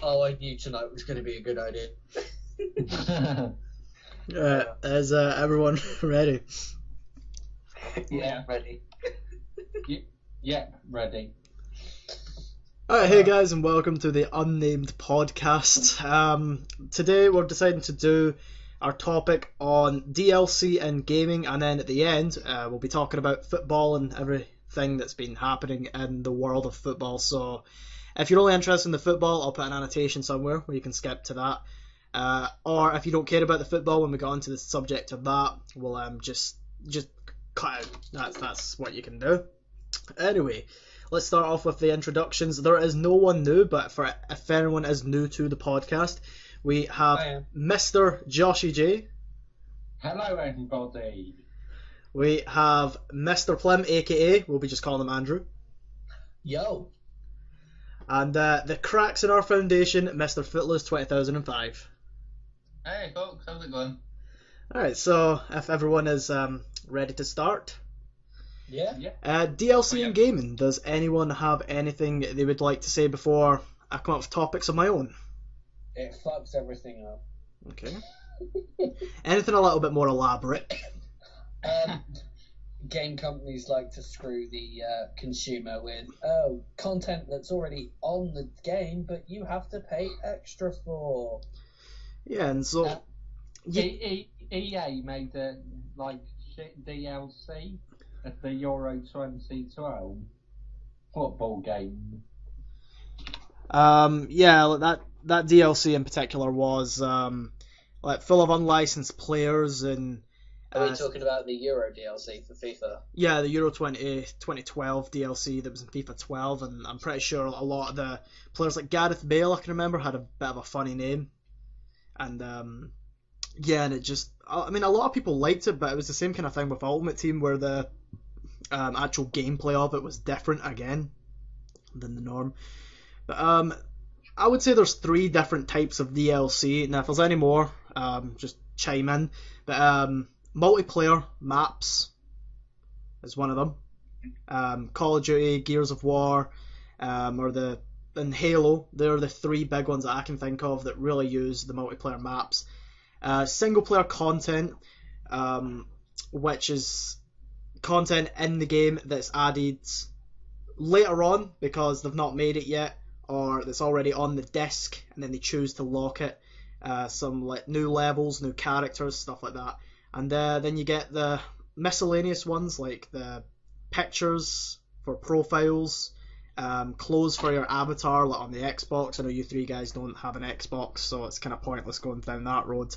Oh, I knew tonight was going to be a good idea. Is everyone ready? Yeah, ready. Yeah, ready. Alright, hey guys, and welcome to the Unnamed podcast. Today we're deciding to do our topic on DLC and gaming, and then at the end we'll be talking about football and everything that's been happening in the world of football. So if you're only interested in the football, I'll put an annotation somewhere where you can skip to that. Or if you don't care about the football, when we get onto the subject of that, we'll just cut out. That's what you can do. Anyway, let's start off with the introductions. There is no one new, but if anyone is new to the podcast, we have Mr. Joshy J. Hello, everybody. We have Mr. Plim, aka we'll be just calling him Andrew. Yo. And the cracks in our foundation, Mr. Footloose 2005. Hey folks, how's it going? Alright, so if everyone is ready to start. Yeah. DLC and gaming. Does anyone have anything they would like to say before I come up with topics of my own? It fucks everything up. Okay. Anything a little bit more elaborate? Game companies like to screw the consumer with content that's already on the game, but you have to pay extra for. Yeah, and so EA made a shit DLC at the Euro 2012 football game. That DLC in particular was full of unlicensed players and. Are we talking about the Euro DLC for FIFA? Yeah, the Euro 2012 DLC that was in FIFA 12, and I'm pretty sure a lot of the players, like Gareth Bale, I can remember, had a bit of a funny name. And, and it just... I mean, a lot of people liked it, but it was the same kind of thing with Ultimate Team, where the actual gameplay of it was different, again, than the norm. But I would say there's 3 different types of DLC. Now, if there's any more, just chime in. But... multiplayer maps is one of them. Call of Duty, Gears of War, and Halo. They're the 3 big ones that I can think of that really use the multiplayer maps. Single player content, which is content in the game that's added later on because they've not made it yet, or that's already on the disc and then they choose to lock it. Some new levels, new characters, stuff like that. And then you get the miscellaneous ones like the pictures for profiles, clothes for your avatar, like on the Xbox. I know you 3 guys don't have an Xbox, so it's kind of pointless going down that road.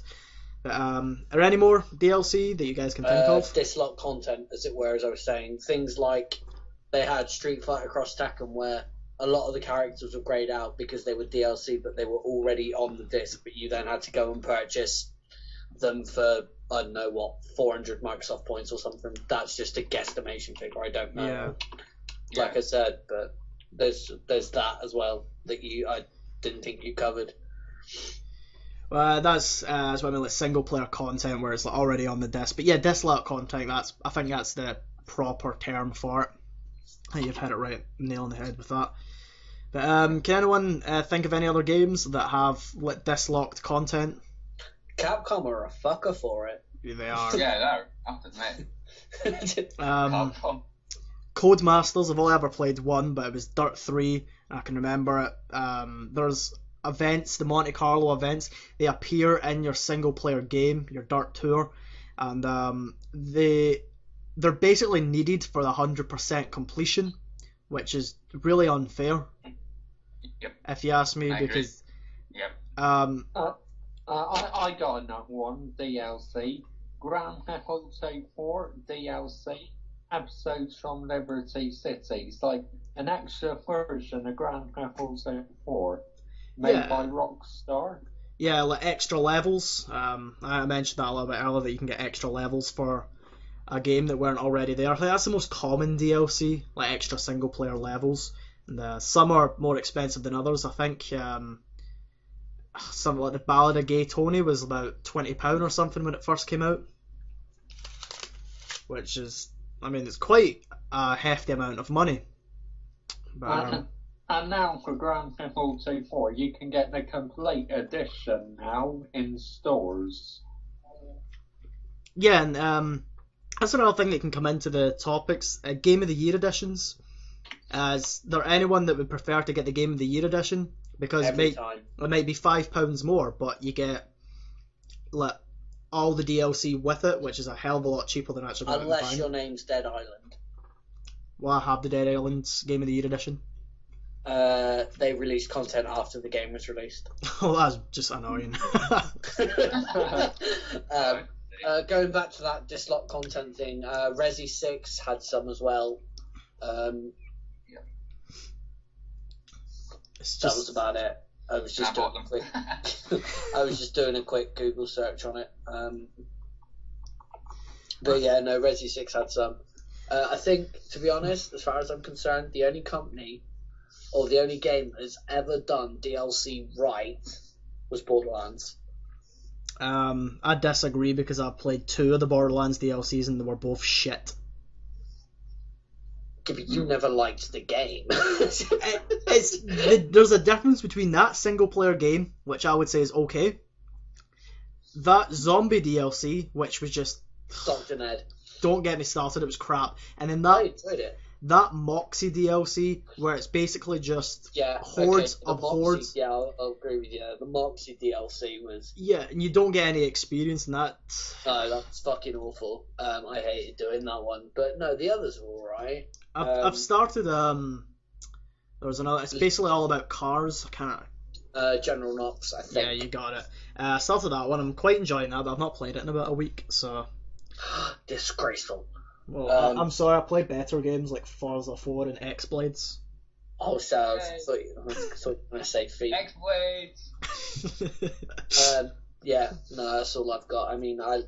But are there any more DLC that you guys can think of? Dislock content, as it were, as I was saying. Things like they had Street Fighter Cross Tekken, where a lot of the characters were grayed out because they were DLC, but they were already on the disc, but you then had to go and purchase them for, I don't know what, 400 Microsoft points or something. That's just a guesstimation figure. I don't know. Yeah. Like I said, but there's that as well that I didn't think you covered. Well, that's what I mean, like single player content where it's like already on the disc. But yeah, disc content. I think that's the proper term for it. I think you've hit it right, nail on the head with that. But can anyone think of any other games that have dislocked content? Capcom are a fucker for it. Yeah, they are. Yeah, they are, I have to admit. Capcom. Codemasters, I've only ever played one, but it was Dirt 3, I can remember it. There's events, the Monte Carlo events, they appear in your single player game, your Dirt Tour, and they're basically needed for the 100% completion, which is really unfair. Yep. If you ask me, I because... Agree. Yep. I got another one, DLC. Grand Theft Auto 4 DLC. Episodes from Liberty City. It's like an extra version of Grand Theft Auto 4 made by Rockstar. Yeah, like extra levels. I mentioned that a little bit earlier, that you can get extra levels for a game that weren't already there. I think that's the most common DLC, like extra single player levels. And some are more expensive than others. I think something like the Ballad of Gay Tony was about £20 or something when it first came out, which is, I mean, it's quite a hefty amount of money. But And now for Grand Theft Auto 4, you can get the complete edition now in stores. Yeah, and that's another thing that can come into the topics. Game of the Year editions. Is there anyone that would prefer to get the Game of the Year edition? Because it might be £5 more, but you get like all the DLC with it, which is a hell of a lot cheaper than actually going Unless to find. your name's Dead Island. Well, I have the Dead Island's Game of the Year edition. They released content after the game was released. Oh, that's just annoying. Going back to that dislike content thing, Resi 6 had some as well. That was about it. I was just doing a quick Google search on it. But yeah, no, Resi 6 had some. I think, to be honest, as far as I'm concerned, the only company or the only game that has ever done DLC right was Borderlands. I disagree because I've played 2 of the Borderlands DLCs and they were both shit. Yeah, but you never liked the game. There's a difference between that single player game, which I would say is okay, that zombie DLC, which was just Dr. Ned. Don't get me started, it was crap. And then I enjoyed it. That Moxie DLC, where it's basically just hordes of hordes. Yeah, I'll agree with you. The Moxie DLC was... Yeah, and you don't get any experience in that. No, that's fucking awful. I hated doing that one. But no, the others were alright. I've started... There was another... It's basically all about cars. I can't... General Knox, I think. Yeah, you got it. I started that one. I'm quite enjoying that, but I've not played it in about a week, so... Disgraceful. Well, I'm sorry, I play better games like Forza 4 and X-Blades. Oh, so I thought you were going to say feet. X-Blades! Yeah, no, that's all I've got. I mean, I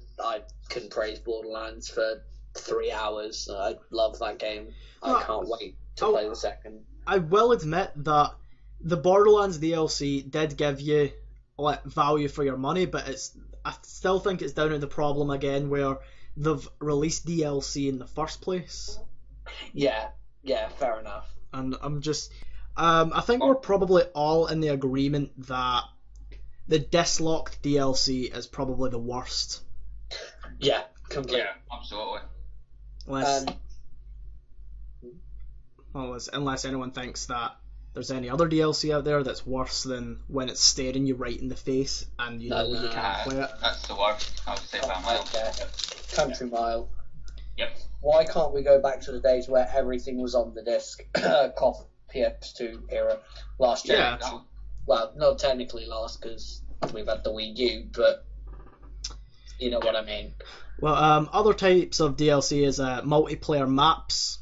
can praise Borderlands for 3 hours. I love that game. I can't wait to play the second. I will admit that the Borderlands DLC did give you value for your money, but I still think it's down to the problem again where they've released DLC in the first place. Yeah, fair enough. And I'm just... I think we're probably all in the agreement that the dislocked DLC is probably the worst. Yeah, completely. Yeah, absolutely. Unless anyone thinks that there's any other DLC out there that's worse than when it's staring you right in the face and you know you can't play it. That's the worst, I would say, by a mile. Country Mile. Yep. Why can't we go back to the days where everything was on the disc? Cough, PS2 era. Last year. Yeah. Well, not technically last because we've had the Wii U, but you know what I mean. Well, other types of DLC is multiplayer maps.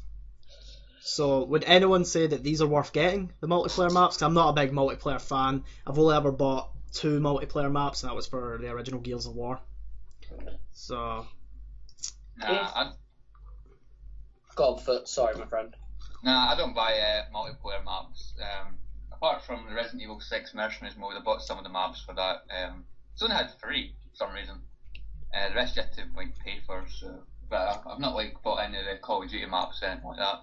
So, would anyone say that these are worth getting, the multiplayer maps? 'Cause I'm not a big multiplayer fan. I've only ever bought 2 multiplayer maps, and that was for the original Gears of War. So... Sorry, my friend. Nah, I don't buy multiplayer maps. Apart from the Resident Evil 6 Mercenaries mode, I bought some of the maps for that. It's only had 3 for some reason. The rest you had to pay for. So, but I've not bought any of the Call of Duty maps or anything like that.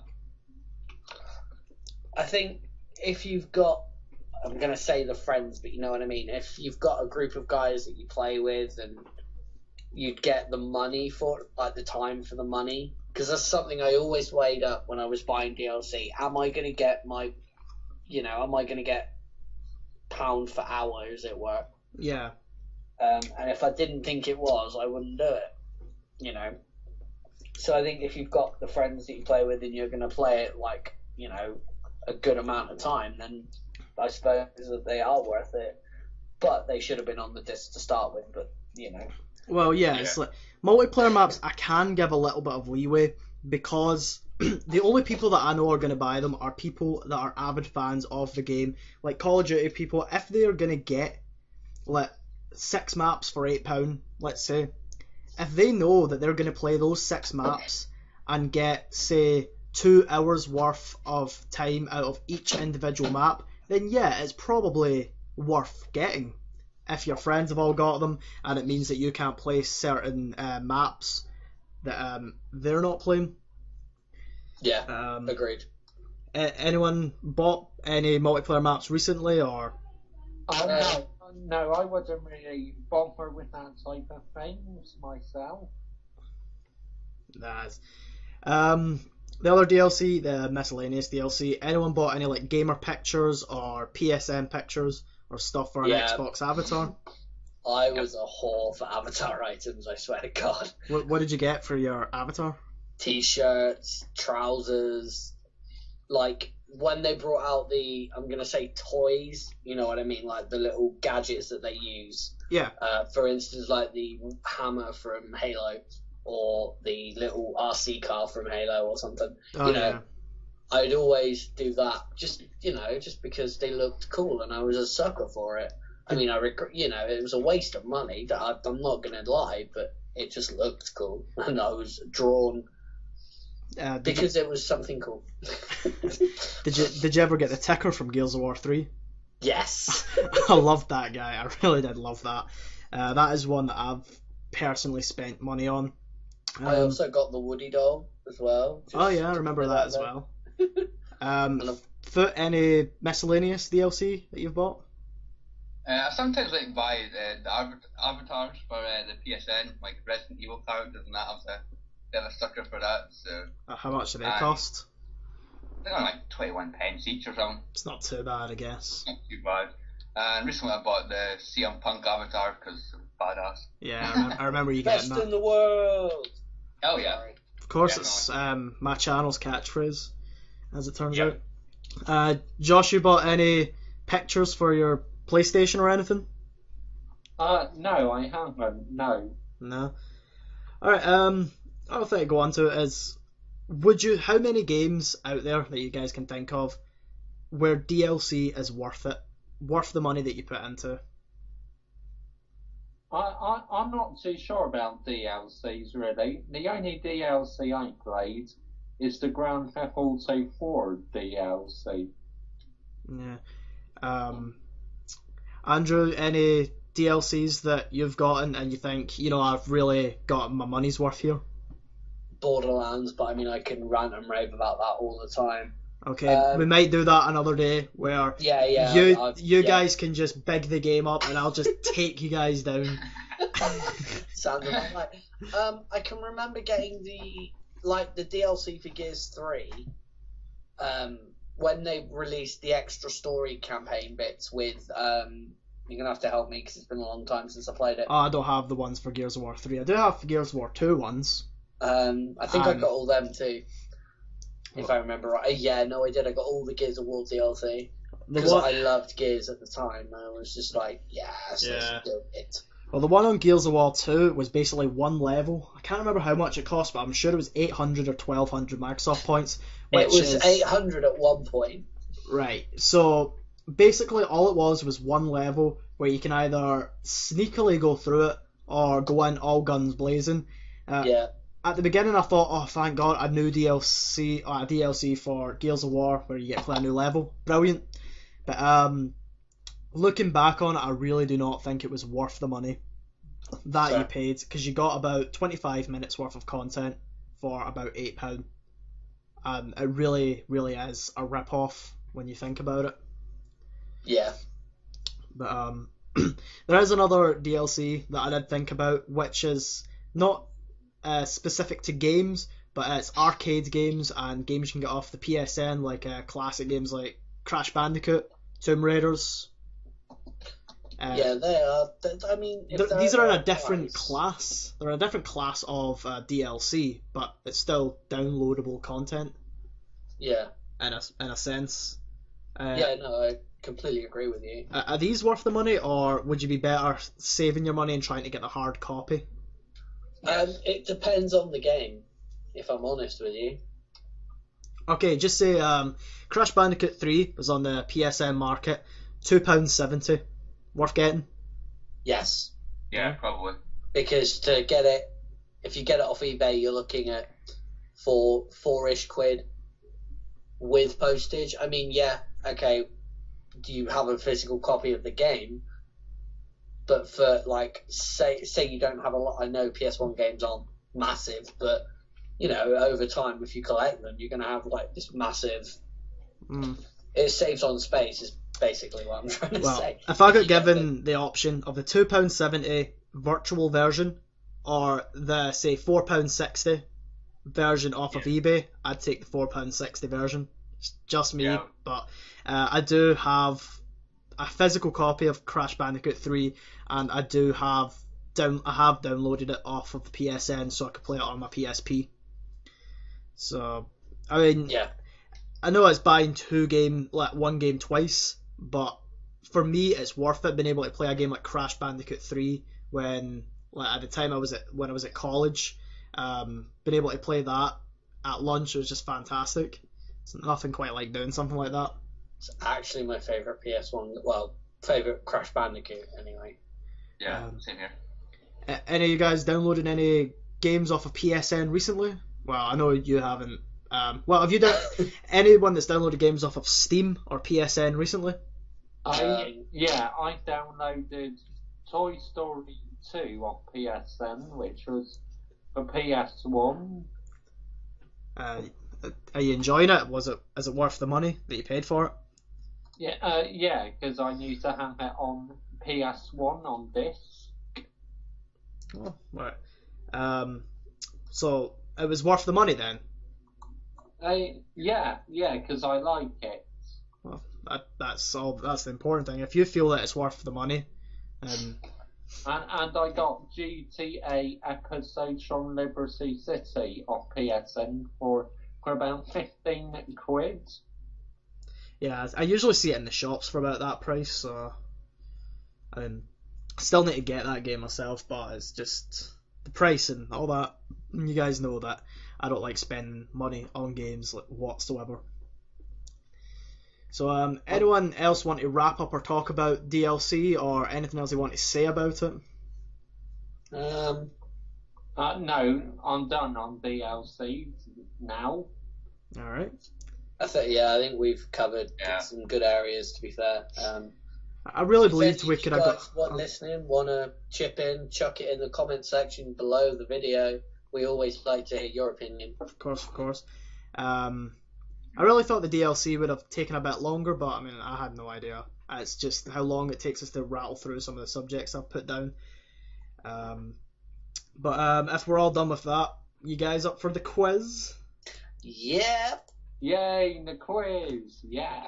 I think if you've got, I'm going to say the friends, but you know what I mean. If you've got a group of guys that you play with and you'd get the money for, the time for the money, because that's something I always weighed up when I was buying DLC. Am I going to get am I going to get pound for hour, as it were? Yeah. And if I didn't think it was, I wouldn't do it, So I think if you've got the friends that you play with and you're going to play it, a good amount of time, then I suppose that they are worth it. But they should have been on the disc to start with, but, Well, yeah, it's like multiplayer maps. I can give a little bit of leeway because the only people that I know are going to buy them are people that are avid fans of the game, like Call of Duty people. If they are going to get 6 maps for £8, let's say, if they know that they're going to play those 6 maps and get, say, 2 hours worth of time out of each individual map, then yeah, it's probably worth getting. If your friends have all got them, and it means that you can't play certain maps that they're not playing. Yeah, agreed. Anyone bought any multiplayer maps recently, or? No, I wouldn't really bother with that type of things myself. Nice. The other DLC, the miscellaneous DLC, anyone bought any like gamer pictures or PSN pictures or stuff for an Xbox avatar? I was a whore for avatar items, I swear to God. What did you get for your avatar? T-shirts, trousers, like when they brought out the, I'm going to say toys, you know what I mean, like the little gadgets that they use. Yeah. For instance, like the hammer from Halo or the little RC car from Halo or something. I'd always do that just because they looked cool and I was a sucker for it. I mean, it was a waste of money. I'm not going to lie, but it just looked cool, and I was drawn because it was something cool. Did you ever get the ticker from Gears of War 3? Yes. I loved that guy. I really did love that. That is one that I've personally spent money on. I also got the Woody doll as well. I remember that as well. For any miscellaneous DLC that you've bought? I sometimes like buy the avatars for the PSN, like Resident Evil characters and that. I'm a bit of a sucker for that. So. How much do they cost? They're like 21 pence each or something. It's not too bad, I guess. Not too bad. And recently I bought the CM Punk avatar because it's badass. Yeah, I remember you getting that. Best in the world! Hell yeah. Of course, it's my channel's catchprise, as it turns out. Josh, you bought any pictures for your PlayStation or anything? No, I haven't. No. Alright, I'll think go on to it is, how many games out there that you guys can think of where DLC is worth it? Worth the money that you put into? I'm not too sure about DLCs really. The only DLC I played is the Grand Theft Auto 4 DLC. Yeah. Andrew, any DLCs that you've gotten and you think, I've really got my money's worth here? Borderlands, but I mean, I can rant and rave about that all the time. Okay, we might do that another day where you guys can just big the game up and I'll just take you guys down. Sounds about right. I can remember getting the DLC for Gears 3 when they released the extra story campaign bits with you're going to have to help me because it's been a long time since I played it. I don't have the ones for Gears of War 3. I do have Gears of War 2 ones. I think I got all them too. If I remember right. Yeah, no, I did. I got all the Gears of War DLC. Because I loved Gears at the time. I was just like, let's do it. Well, the one on Gears of War 2 was basically one level. I can't remember how much it cost, but I'm sure it was 800 or 1200 Microsoft points. It was 800 at one point. Right. So, basically all it was one level where you can either sneakily go through it or go in all guns blazing. At the beginning, I thought, oh, thank God, a DLC for Gears of War where you get to play a new level. Brilliant. But looking back on it, I really do not think it was worth the money that you paid, because you got about 25 minutes worth of content for about £8. It really, really is a rip-off when you think about it. Yeah. But there is another DLC that I did think about, which is not specific to games, but it's arcade games and games you can get off the PSN, like classic games like Crash Bandicoot, Tomb Raiders. They are. I mean, these are in a different class. They're in a different class of DLC, but it's still downloadable content. Yeah. In a sense. I completely agree with you. Are these worth the money, or would you be better saving your money and trying to get the hard copy? It depends on the game, if I'm honest with you. Okay, just say Crash Bandicoot 3 was on the PSN market, £2.70. Worth getting? Yes. Yeah, probably. Because to get it, if you get it off eBay, you're looking at four-ish quid with postage. I mean, okay, do you have a physical copy of the game? But for, like, say you don't have a lot, I know PS1 games aren't massive, but, over time, if you collect them, you're going to have, like, this massive It saves on space. Is basically what I'm trying to say. If I got given the option of the £2.70 virtual version or the say £4.60 version off of eBay, I'd take the £4.60 version. It's just me, but I do have a physical copy of Crash Bandicoot 3, and I do have downloaded it off of the PSN so I could play it on my PSP. So, I mean, I know it's buying one game twice, but for me, it's worth it being able to play a game like Crash Bandicoot 3 when, like, at the time I was at college. Being able to play that at lunch was just fantastic. It's nothing quite like doing something like that. It's actually my favourite PS1, favourite Crash Bandicoot anyway. Yeah, same here. Any of you guys downloaded any games off of PSN recently? Well, I know you haven't. Have you done anyone that's downloaded games off of Steam or PSN recently? I downloaded Toy Story 2 off PSN, which was for PS1. Are you enjoying it? Is it worth the money that you paid for it? Yeah, because I used to have it on PS1 on disc. Oh, right. So it was worth the money then? Yeah, because I like it. Well, that's the important thing. If you feel that it's worth the money, and I got GTA episodes from Liberty City off PSN for about 15 quid. Yeah, I usually see it in the shops for about that price, so I still need to get that game myself, but it's just the price and all that. You guys know that I don't like spending money on games whatsoever. So, anyone else want to wrap up or talk about DLC or anything else you want to say about it? No, I'm done on DLC now. All right. I think we've covered some good areas, to be fair. I really believed we could have got... If you guys listening want to chip in, chuck it in the comment section below the video. We always like to hear your opinion. Of course. I really thought the DLC would have taken a bit longer, but I mean, I had no idea. It's just how long it takes us to rattle through some of the subjects I've put down. But if we're all done with that, you guys up for the quiz? Yeah. Yay, the quiz! Yeah.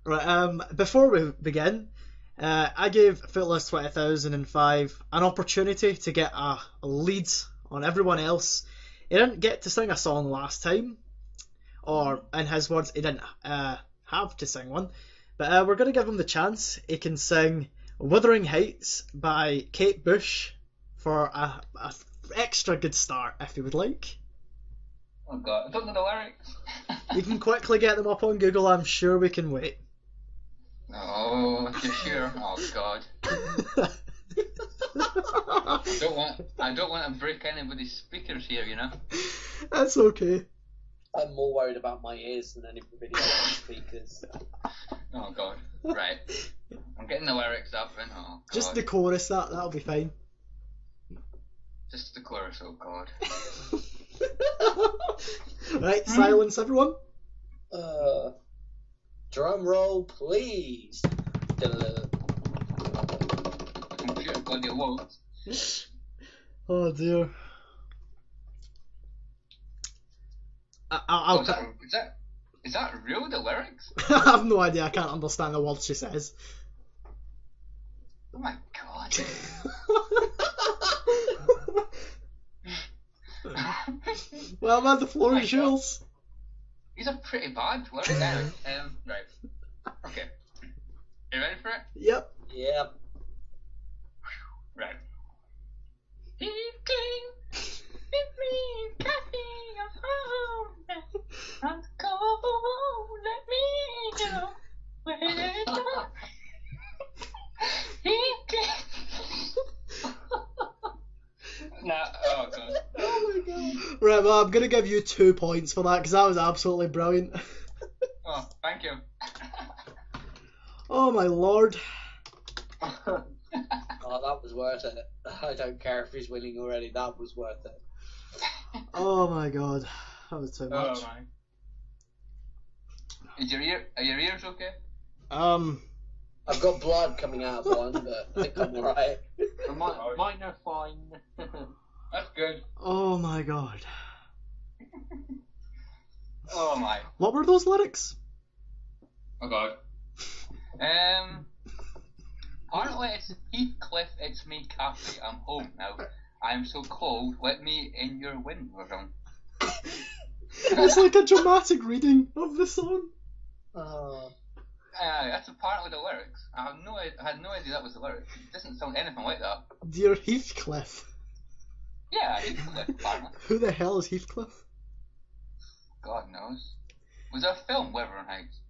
Right. Before we begin, I gave Footless 2005 an opportunity to get a lead on everyone else. He didn't get to sing a song last time, or in his words, he didn't have to sing one. But we're going to give him the chance. He can sing Wuthering Heights by Kate Bush for a extra good start, if he would like. Oh god, I don't know the lyrics. You can quickly get them up on Google, I'm sure we can wait. Oh, you're sure? Oh god. I don't want to break anybody's speakers here, you know? That's okay. I'm more worried about my ears than anybody else's speakers. Oh god. Right. I'm getting the lyrics up and oh god. Just the chorus, that'll be fine. Just the chorus, oh god. Right, silence everyone. Drum roll, please. Computer bloody won't. Oh dear. Is that real, the lyrics? I have no idea, I can't understand the words she says. Oh my god. Well, man, the floor is yours. These are pretty bad lyrics. Right. Okay. You ready for it? Yep. Yep. Right. He came with me, coffee of home. I'm cold, let me know where it's at. He came. Nah, oh god. Oh my god. Right, well, I'm gonna give you 2 points for that because that was absolutely brilliant. Oh, thank you. Oh my lord. Oh, that was worth it. I don't care if he's winning already. That was worth it. Oh my god. That was too much. Oh my. Are your ears okay? I've got blood coming out of one, but I think I'm alright. Mine are fine. That's good. Oh my god. Oh my. What were those lyrics? Oh god. Apparently it's Heathcliff, it's me, Kathy. I'm home now. I'm so cold. Let me in your window. It's like a dramatic reading of the song. That's apparently the lyrics. I had no idea that was the lyrics. It doesn't sound anything like that. Dear Heathcliff. Yeah, Heathcliff, apparently. Who the hell is Heathcliff? God knows. Was there a film, Wuthering Heights?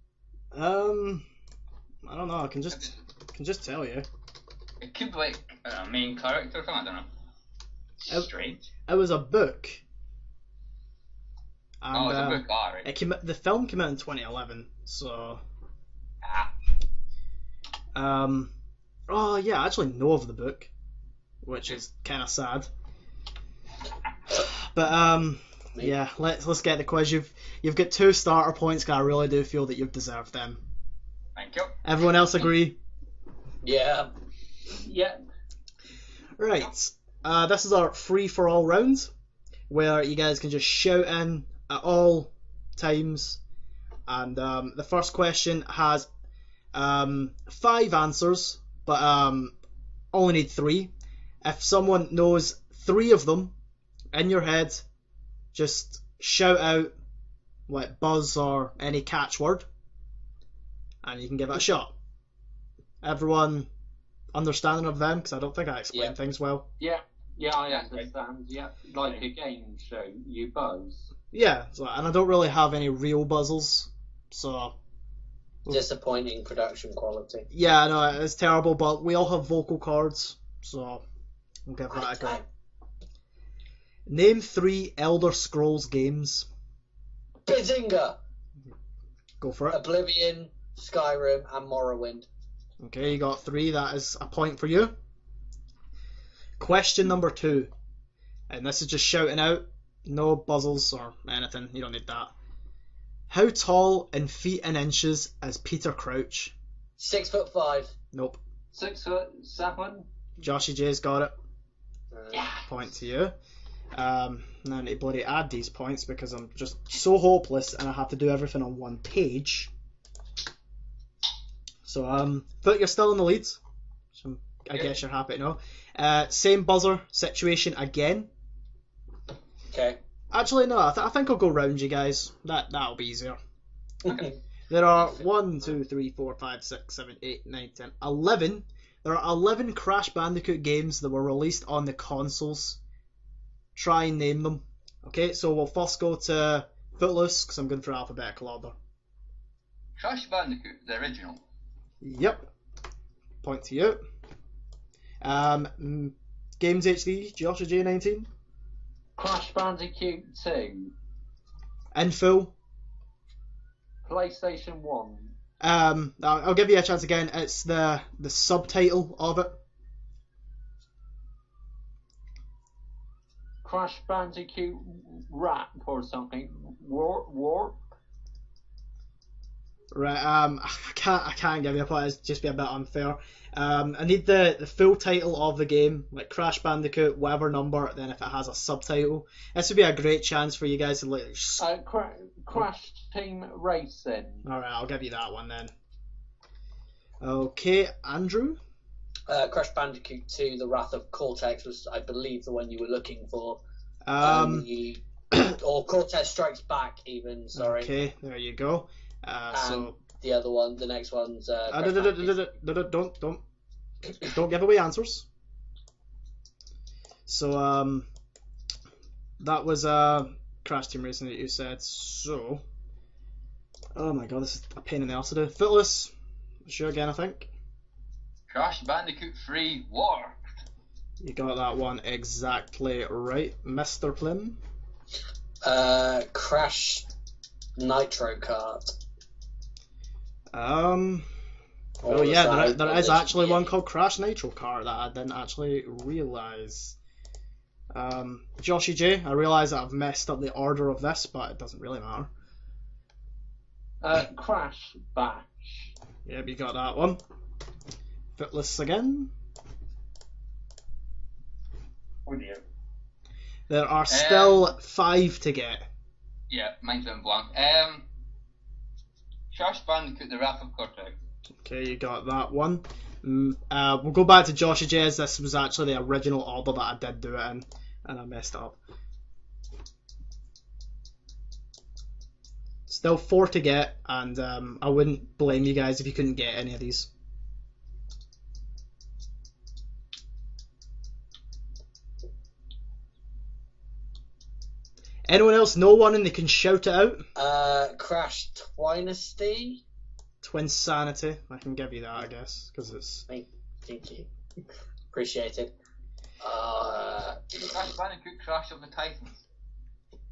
I don't know. I can just tell you. It could be like a main character or something. I don't know. Strange. It was a book. And, it's a book. Right. The film came out in 2011, so. Ah. Oh yeah, I actually know of the book, which is kind of sad. But yeah, let's get the quiz. You've got 2 starter points, because I really do feel that you've deserved them. Thank you. Everyone else agree? Yeah. Yeah. Right. This is our free for all round, where you guys can just shout in at all times, and the first question has 5 answers, but only need 3. If someone knows 3 of them in your head, just shout out like buzz or any catchword, and you can give it a shot. Everyone understanding of them? Because I don't think I explained things well. Yeah, I understand. Yeah, like a game show, you buzz. Yeah, and I don't really have any real buzzers, so. Disappointing production quality. Yeah, I know, it's terrible, but we all have vocal cords, so we'll give that a go. Name 3 Elder Scrolls games. Bazinga! Go for it. Oblivion, Skyrim, and Morrowind. Okay, you got 3. That is a point for you. Question number 2. And this is just shouting out. No buzzles or anything. You don't need that. How tall in feet and inches is Peter Crouch? 6'5". Nope. 6'7". Joshy J's got it. Yeah. Point to you. Now I need to bloody add these points because I'm just so hopeless and I have to do everything on one page. So but you're still in the lead. So I guess you're happy to know. Same buzzer situation again. Okay. Actually, no. I think I'll go round you guys. That'll be easier. Okay. There are 1, 2, 3, 4, 5, 6, 7, 8, 9, 10, 11. There are 11 Crash Bandicoot games that were released on the consoles. Try and name them. Okay, so we'll first go to Footloose, because I'm going through alphabetical order. Crash Bandicoot, the original. Yep. Point to you. Games HD, Josh or J19? Crash Bandicoot 2. In full. PlayStation 1. I'll give you a chance again. It's the subtitle of it. Crash Bandicoot Rap or something. Warp. Right. I can't give you a point. It's just be a bit unfair. I need the full title of the game, like Crash Bandicoot, whatever number. Then if it has a subtitle, this would be a great chance for you guys to like. Crash Team Racing. All right, I'll give you that one then. Okay, Andrew. Crash Bandicoot 2: The Wrath of Cortex was, I believe, the one you were looking for. Or Cortex Strikes Back, even. Sorry. Okay, there you go. So the other one, the next one's. Don't give away answers. So that was Crash Team Racing that you said. So, oh my god, this is a pain in the arse to do. Footloose, sure again, I think. Crash Bandicoot 3 Warped. You got that one exactly right, Mr. Plim. Crash Nitro Kart. Oh yeah, there is actually one called Crash Nitro Kart that I didn't actually realise. Joshy J, I realise that I've messed up the order of this, but it doesn't really matter. Crash Bash. Yep, you got that one. Footless again. Oh dear. There are still 5 to get. Yeah, mine's went blank. Crash Bandicoot, The Wrath of Cortex. Okay, you got that one. We'll go back to Josh J, as this was actually the original order that I did do it in, and I messed up. Still 4 to get, and I wouldn't blame you guys if you couldn't get any of these. Anyone else know one and they can shout it out? Crash Twinasty. Twinsanity. I can give you that, I guess, because it's... Thank you. Appreciate it. Crash Bandicoot, Crash of the Titans.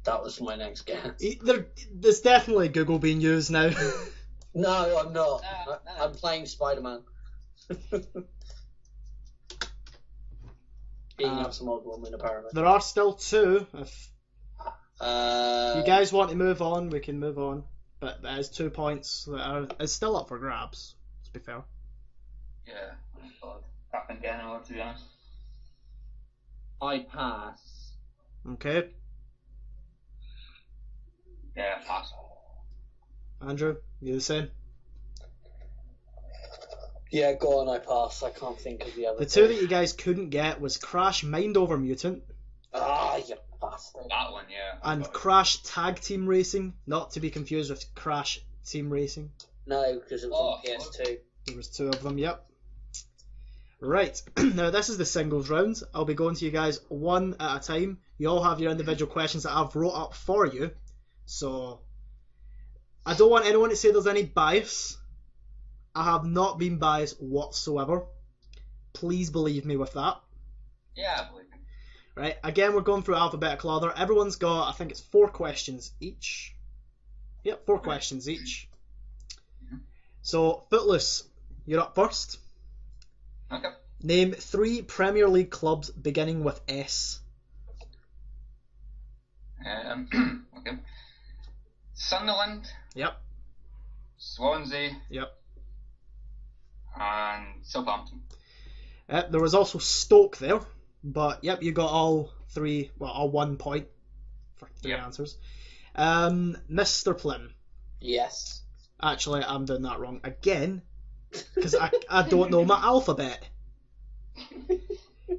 That was my next guess. There's definitely Google being used now. No, I'm not. I'm playing Spider-Man. Beating up some old woman, apparently. There are still 2. If Uh, you guys want to move on, we can move on. But there's 2 points that are it's still up for grabs, to be fair. Yeah, I thought that can get anymore, to be honest. I pass. Okay. Yeah, pass. Andrew, you the same? yeah, go on, I pass. I can't think of the other The 2 that you guys couldn't get was Crash Mind Over Mutant Ah, you bastard. That one, yeah. and Crash Tag Team Racing, not to be confused with Crash Team Racing. No, because it was on PS2. There was 2 of them, yep. Right, now this is the singles round. I'll be going to you guys one at a time. You all have your individual questions that I've wrote up for you. So, I don't want anyone to say there's any bias. I have not been biased whatsoever. Please believe me with that. Yeah, I believe it. Right, again, we're going through alphabetical order. Everyone's got, I think it's 4 questions each. Yep, 4 questions each. So, Footloose, you're up first. Okay. Name 3 Premier League clubs beginning with S. Okay. Sunderland, Yep, Swansea, yep. and Southampton. There was also Stoke there, but yep, you got all 3, well, all 1 point for 3 Yep. answers. Mr. Plym. Yes. Actually, I'm doing that wrong again, because I don't know my alphabet.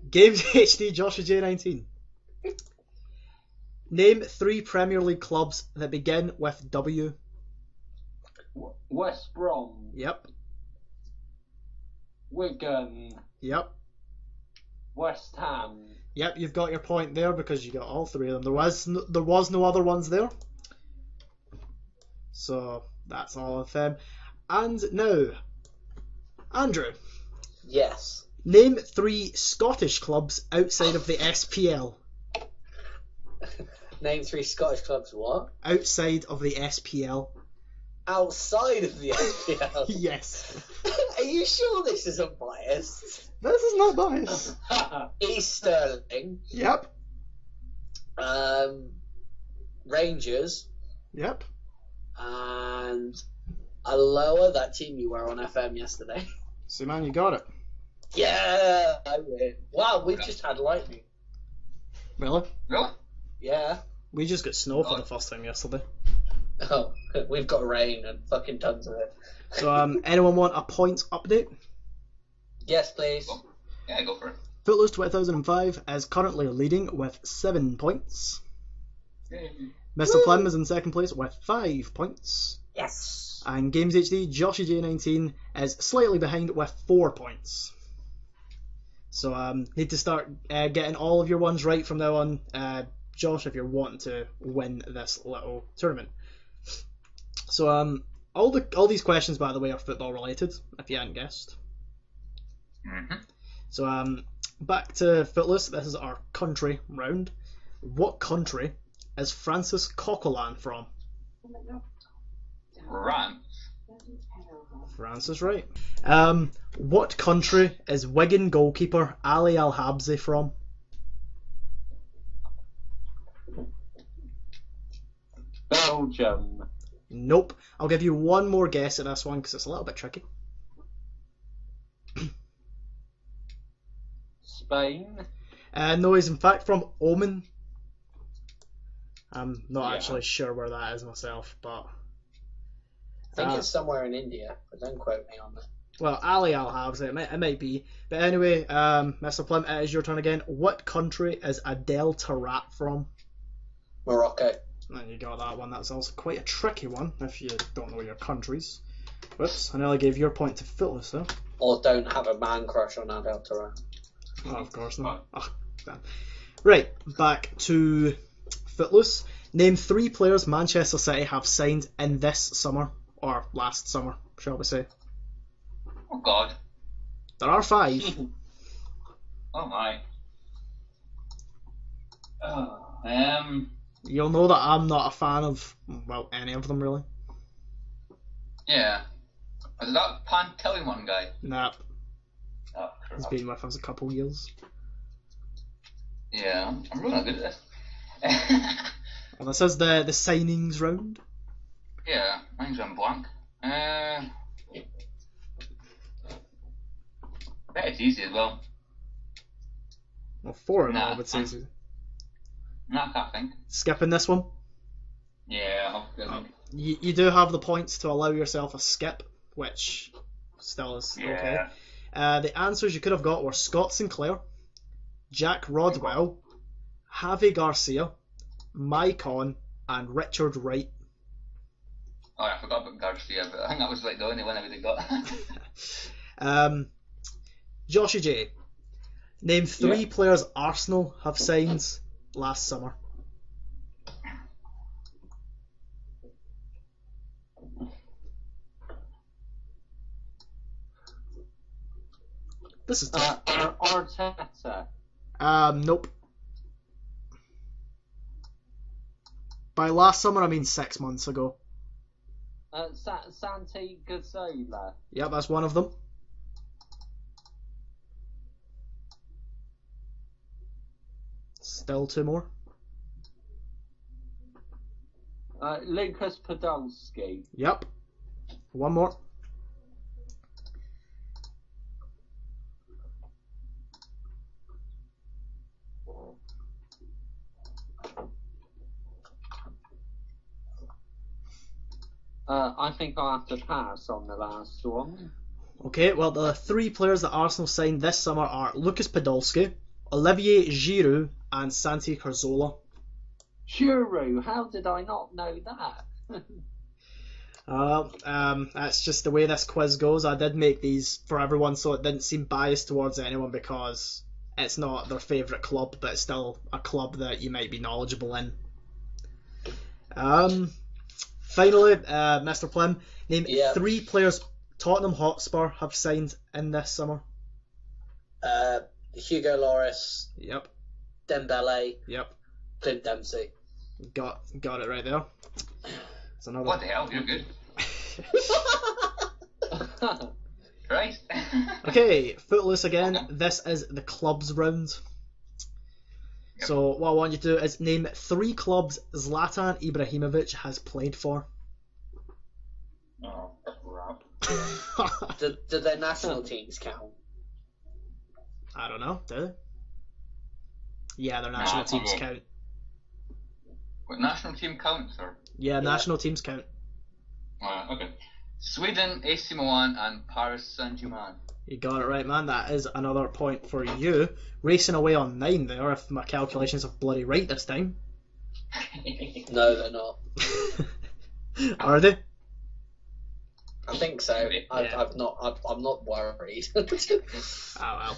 Games HD Joshua J19. Name 3 Premier League clubs that begin with W. West Brom. Yep, Wigan. yep, West Ham. yep. You've got your point there because you got all 3 of them. There was no other ones there, so that's all of them. And now, Andrew, Yes. name 3 Scottish clubs outside of the SPL. Name 3 Scottish clubs. What? Outside of the SPL. Outside of the SPL. Yes. Are you sure this isn't biased? This is not biased. East Stirling. Yep. Rangers. Yep. And Aloha, that team you were on FM yesterday. So, man, you got it. Yeah, I win. Wow, we've just had lightning. Really? Really? Yeah. We just got snow for the first time yesterday. Oh, we've got rain and fucking tons of it. So, anyone want a points update? Yes, please. Yeah, go for it. Footloose 2005 is currently leading with 7 points. Mr. Plym is in second place with 5 points. Yes. And Games HD Joshy J19 is slightly behind with 4 points. So need to start getting all of your ones right from now on, Josh, if you're wanting to win this little tournament. So all these questions, by the way, are football related, if you hadn't guessed. Mm-hmm. So back to Footloose. This is our country round. What country is Francis Coquelin from? France. France is right. What country is Wigan goalkeeper Ali Al Habsi from? Belgium. Nope. I'll give you one more guess at this one because it's a little bit tricky. Spain. No, he's in fact from Oman. I'm not Yeah. actually sure where that is myself, but I think it's somewhere in India, but don't quote me on that. well, Ali Al have it. It might be. But anyway, Mr. Plum, it is your turn again. What country is Adel Tarat from? Morocco. And you got that one. That's also quite a tricky one if you don't know your countries. Whoops, I nearly gave your point to Footloose though. Or don't have a man crush on Adel Tarat. Oh, of course not. Oh, damn. Right, back to Footloose. Name 3 players Manchester City have signed in this summer, or last summer, shall we say. Oh God. There are 5. Oh my. You'll know that I'm not a fan of, well, any of them really. Yeah. Was that Pantilimon guy? Nah, Oh, he's crap. been with us a couple years. Yeah, I'm really not good at this. Well, this is the signings round. Yeah, mine's on blank. Bet it's easy as well. Well, 4 of them, Nah, I would say. Nah, I can't think. Skipping this one. Yeah, I'll You do have the points to allow yourself a skip, which still is okay. yeah. The answers you could have got were Scott Sinclair, Jack Rodwell, Javi Garcia, Mike On, and Richard Wright. Oh, I forgot about Garcia, but I think that was like the only one I would have got. Joshy J, name 3 players Arsenal have signed last summer. This is tough. Arteta. Nope. By last summer, I mean 6 months ago. Santi Gazzola. Yep, that's one of them. Still 2 more. Lucas Podolski. Yep. One more. I think I'll have to pass on the last one. Okay, well, the 3 players that Arsenal signed this summer are Lucas Podolski, Olivier Giroud, and Santi Cazorla. Giroud, how did I not know that? That's just the way this quiz goes. I did make these for everyone so it didn't seem biased towards anyone because it's not their favourite club, but it's still a club that you might be knowledgeable in. Finally, Mr. Plim, name 3 players Tottenham Hotspur have signed in this summer. Hugo Lloris, Yep, Dembele, yep. Clint Dempsey. Got it right there. It's another. What the hell? You're good. Right. Okay, Footloose again. This is the clubs round. Yep. So what I want you to do is name 3 clubs Zlatan Ibrahimovic has played for. Oh, crap. Do their national teams count? I don't know, do they? Yeah, their national Nah, teams okay. count. What, national team counts or? Yeah, national teams count. Okay. Sweden, AC Milan, and Paris Saint-Germain. You got it right, man. That is another point for you. Racing away on 9 there, if my calculations are bloody right this time. No, they're not. Are they? I think so. Yeah. I'm not worried. Oh well.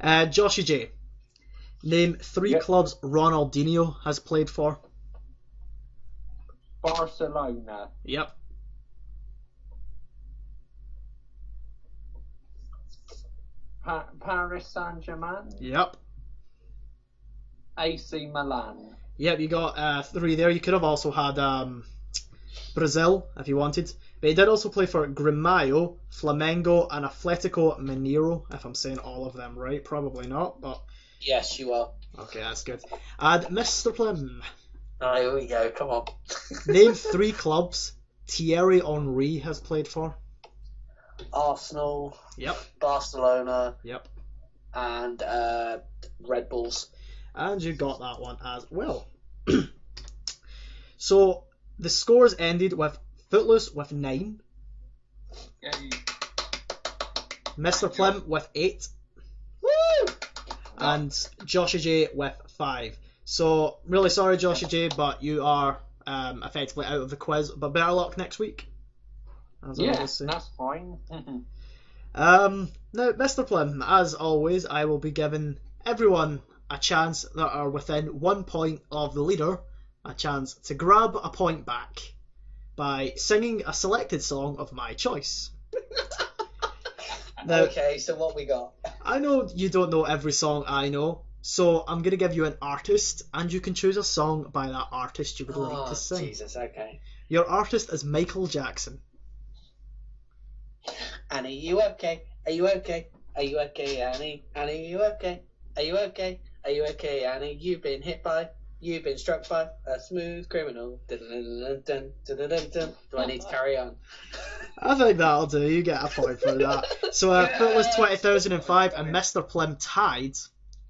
Joshy J, name 3 clubs Ronaldinho has played for. Barcelona. Yep. Paris Saint-Germain. Yep. AC Milan. Yep, you got 3 there. You could have also had Brazil if you wanted. But he did also play for Grêmio, Flamengo, and Atlético Mineiro, if I'm saying all of them right. Probably not, but... Yes, you are. Okay, that's good. And Mr. Plim, Alright, here we go. Come on. name 3 clubs Thierry Henry has played for? Arsenal, Yep. Barcelona, Yep. and Red Bulls. And you got that one as well. So the scores ended with Footloose with 9, Yay. Mr. Plim with 8, Woo! and Joshy J with 5. So really sorry, Joshy J, but you are effectively out of the quiz. But better luck next week. As I Yeah, always say. that's fine. Now, Mr. Plim, as always, I will be giving everyone a chance that are within 1 point of the leader a chance to grab a point back by singing a selected song of my choice. Now, Okay, so what we got? I know you don't know every song I know, so I'm going to give you an artist, and you can choose a song by that artist you would like to sing. Jesus, okay. Your artist is Michael Jackson. Annie, you okay? Are you okay? Are you okay, Annie? Annie, you okay? Are you okay? Are you okay, Annie? You've been struck by a smooth criminal. Dun-dun-dun-dun, dun-dun-dun-dun. Do I need to carry on? I think that'll do. You get a point for that. So Footloose 2005 and Mr. Plim tied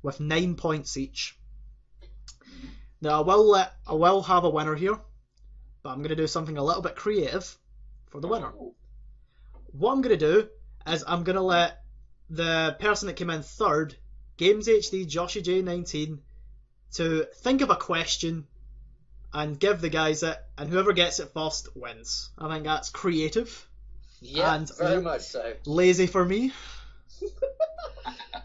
with 9 points each. Now I will have a winner here, but I'm going to do something a little bit creative for the winner. What I'm going to do is I'm going to let the person that came in third, Games HD Joshy J19, to think of a question and give the guys it, and whoever gets it first wins. I think that's creative. Yeah, And very much so. Lazy for me.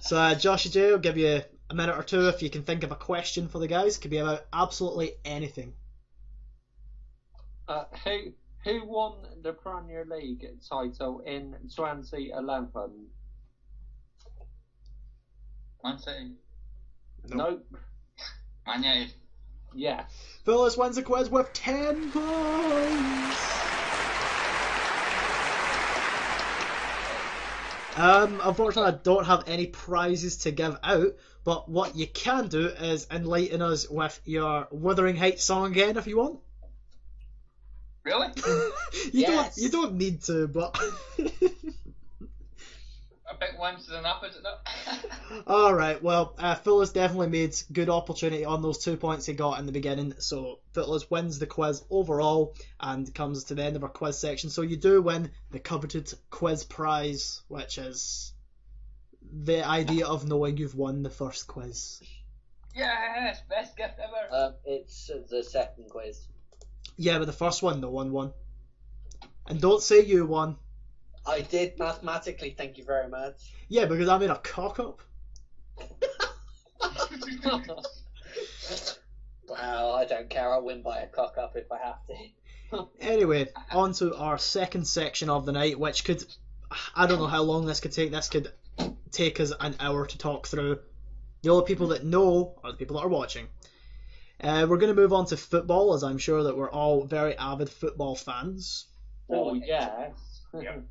So Joshy J will give you a minute or two if you can think of a question for the guys. It could be about absolutely anything. Who won the Premier League title in 2011? Man City. Nope. Man United. Yes. Phyllis wins the quiz with 10 points. Unfortunately, I don't have any prizes to give out, but what you can do is enlighten us with your Wuthering Heights song again if you want. Really? Yes. You don't need to, but A big one's enough, is it not? alright, well, Phyllis definitely made good opportunity on those 2 points he got in the beginning, so Phyllis wins the quiz overall and comes to the end of our quiz section. So you do win the coveted quiz prize, which is the idea of knowing you've won the first quiz. Yes, best gift ever. It's the second quiz. Yeah, but the first one, no one won. And don't say you won. I did mathematically, thank you very much. Yeah, because I made a cock up. Well, I don't care. I'll win by a cock up if I have to. Anyway, on to our second section of the night, which could... I don't know how long this could take. This could take us an hour to talk through. The only people that know are the people that are watching. We're going to move on to football, as I'm sure that we're all very avid football fans. Oh, yes. Yep.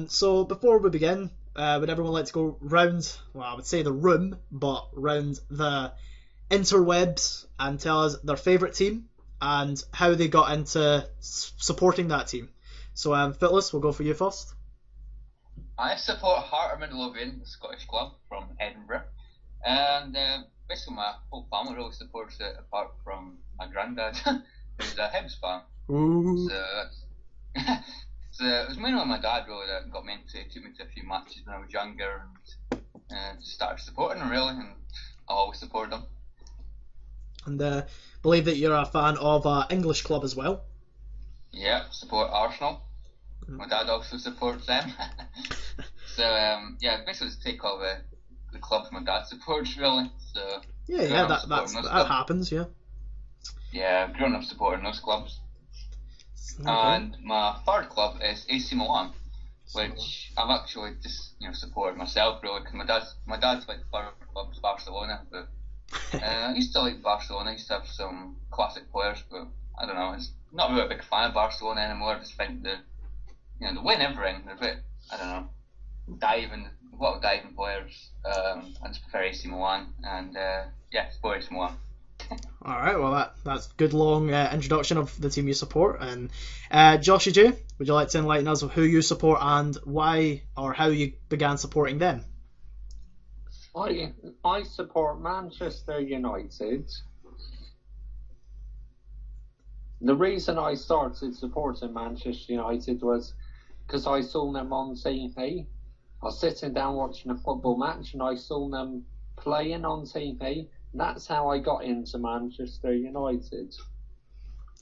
So before we begin, would everyone like to go round, well, I would say the room, but round the interwebs and tell us their favourite team and how they got into supporting that team. So, Fitlis, we'll go for you first. I support Heart of Midlothian, the Scottish club from Edinburgh, and basically my whole family really supports it, apart from my granddad, who's a Hibs fan. Ooh. So it was mainly my dad really that got me into, took me to a few matches when I was younger, and started supporting him really, and I always supported him. And believe that you're a fan of an English club as well. Yeah, support Arsenal. My dad also supports them. So yeah, basically just take all the clubs my dad supports really. So Yeah, that happens, yeah. Yeah, I've grown up supporting those clubs. Okay. And my third club is AC Milan, which I've actually just supported myself really, because my dad's like third club is Barcelona, but I used to like Barcelona. I used to have some classic players, but I don't know. It's not really a big fan of Barcelona anymore. I just think they win everything. They're a bit, I don't know, a lot of diving players. I just prefer AC Milan, and yeah, support AC Milan. All right, well that's good long introduction of the team you support. And Joshy J, would you like to enlighten us of who you support and why or how you began supporting them? I support Manchester United. The reason I started supporting Manchester United was because I saw them on TV. I was sitting down watching a football match and I saw them playing on TV. That's how I got into Manchester United.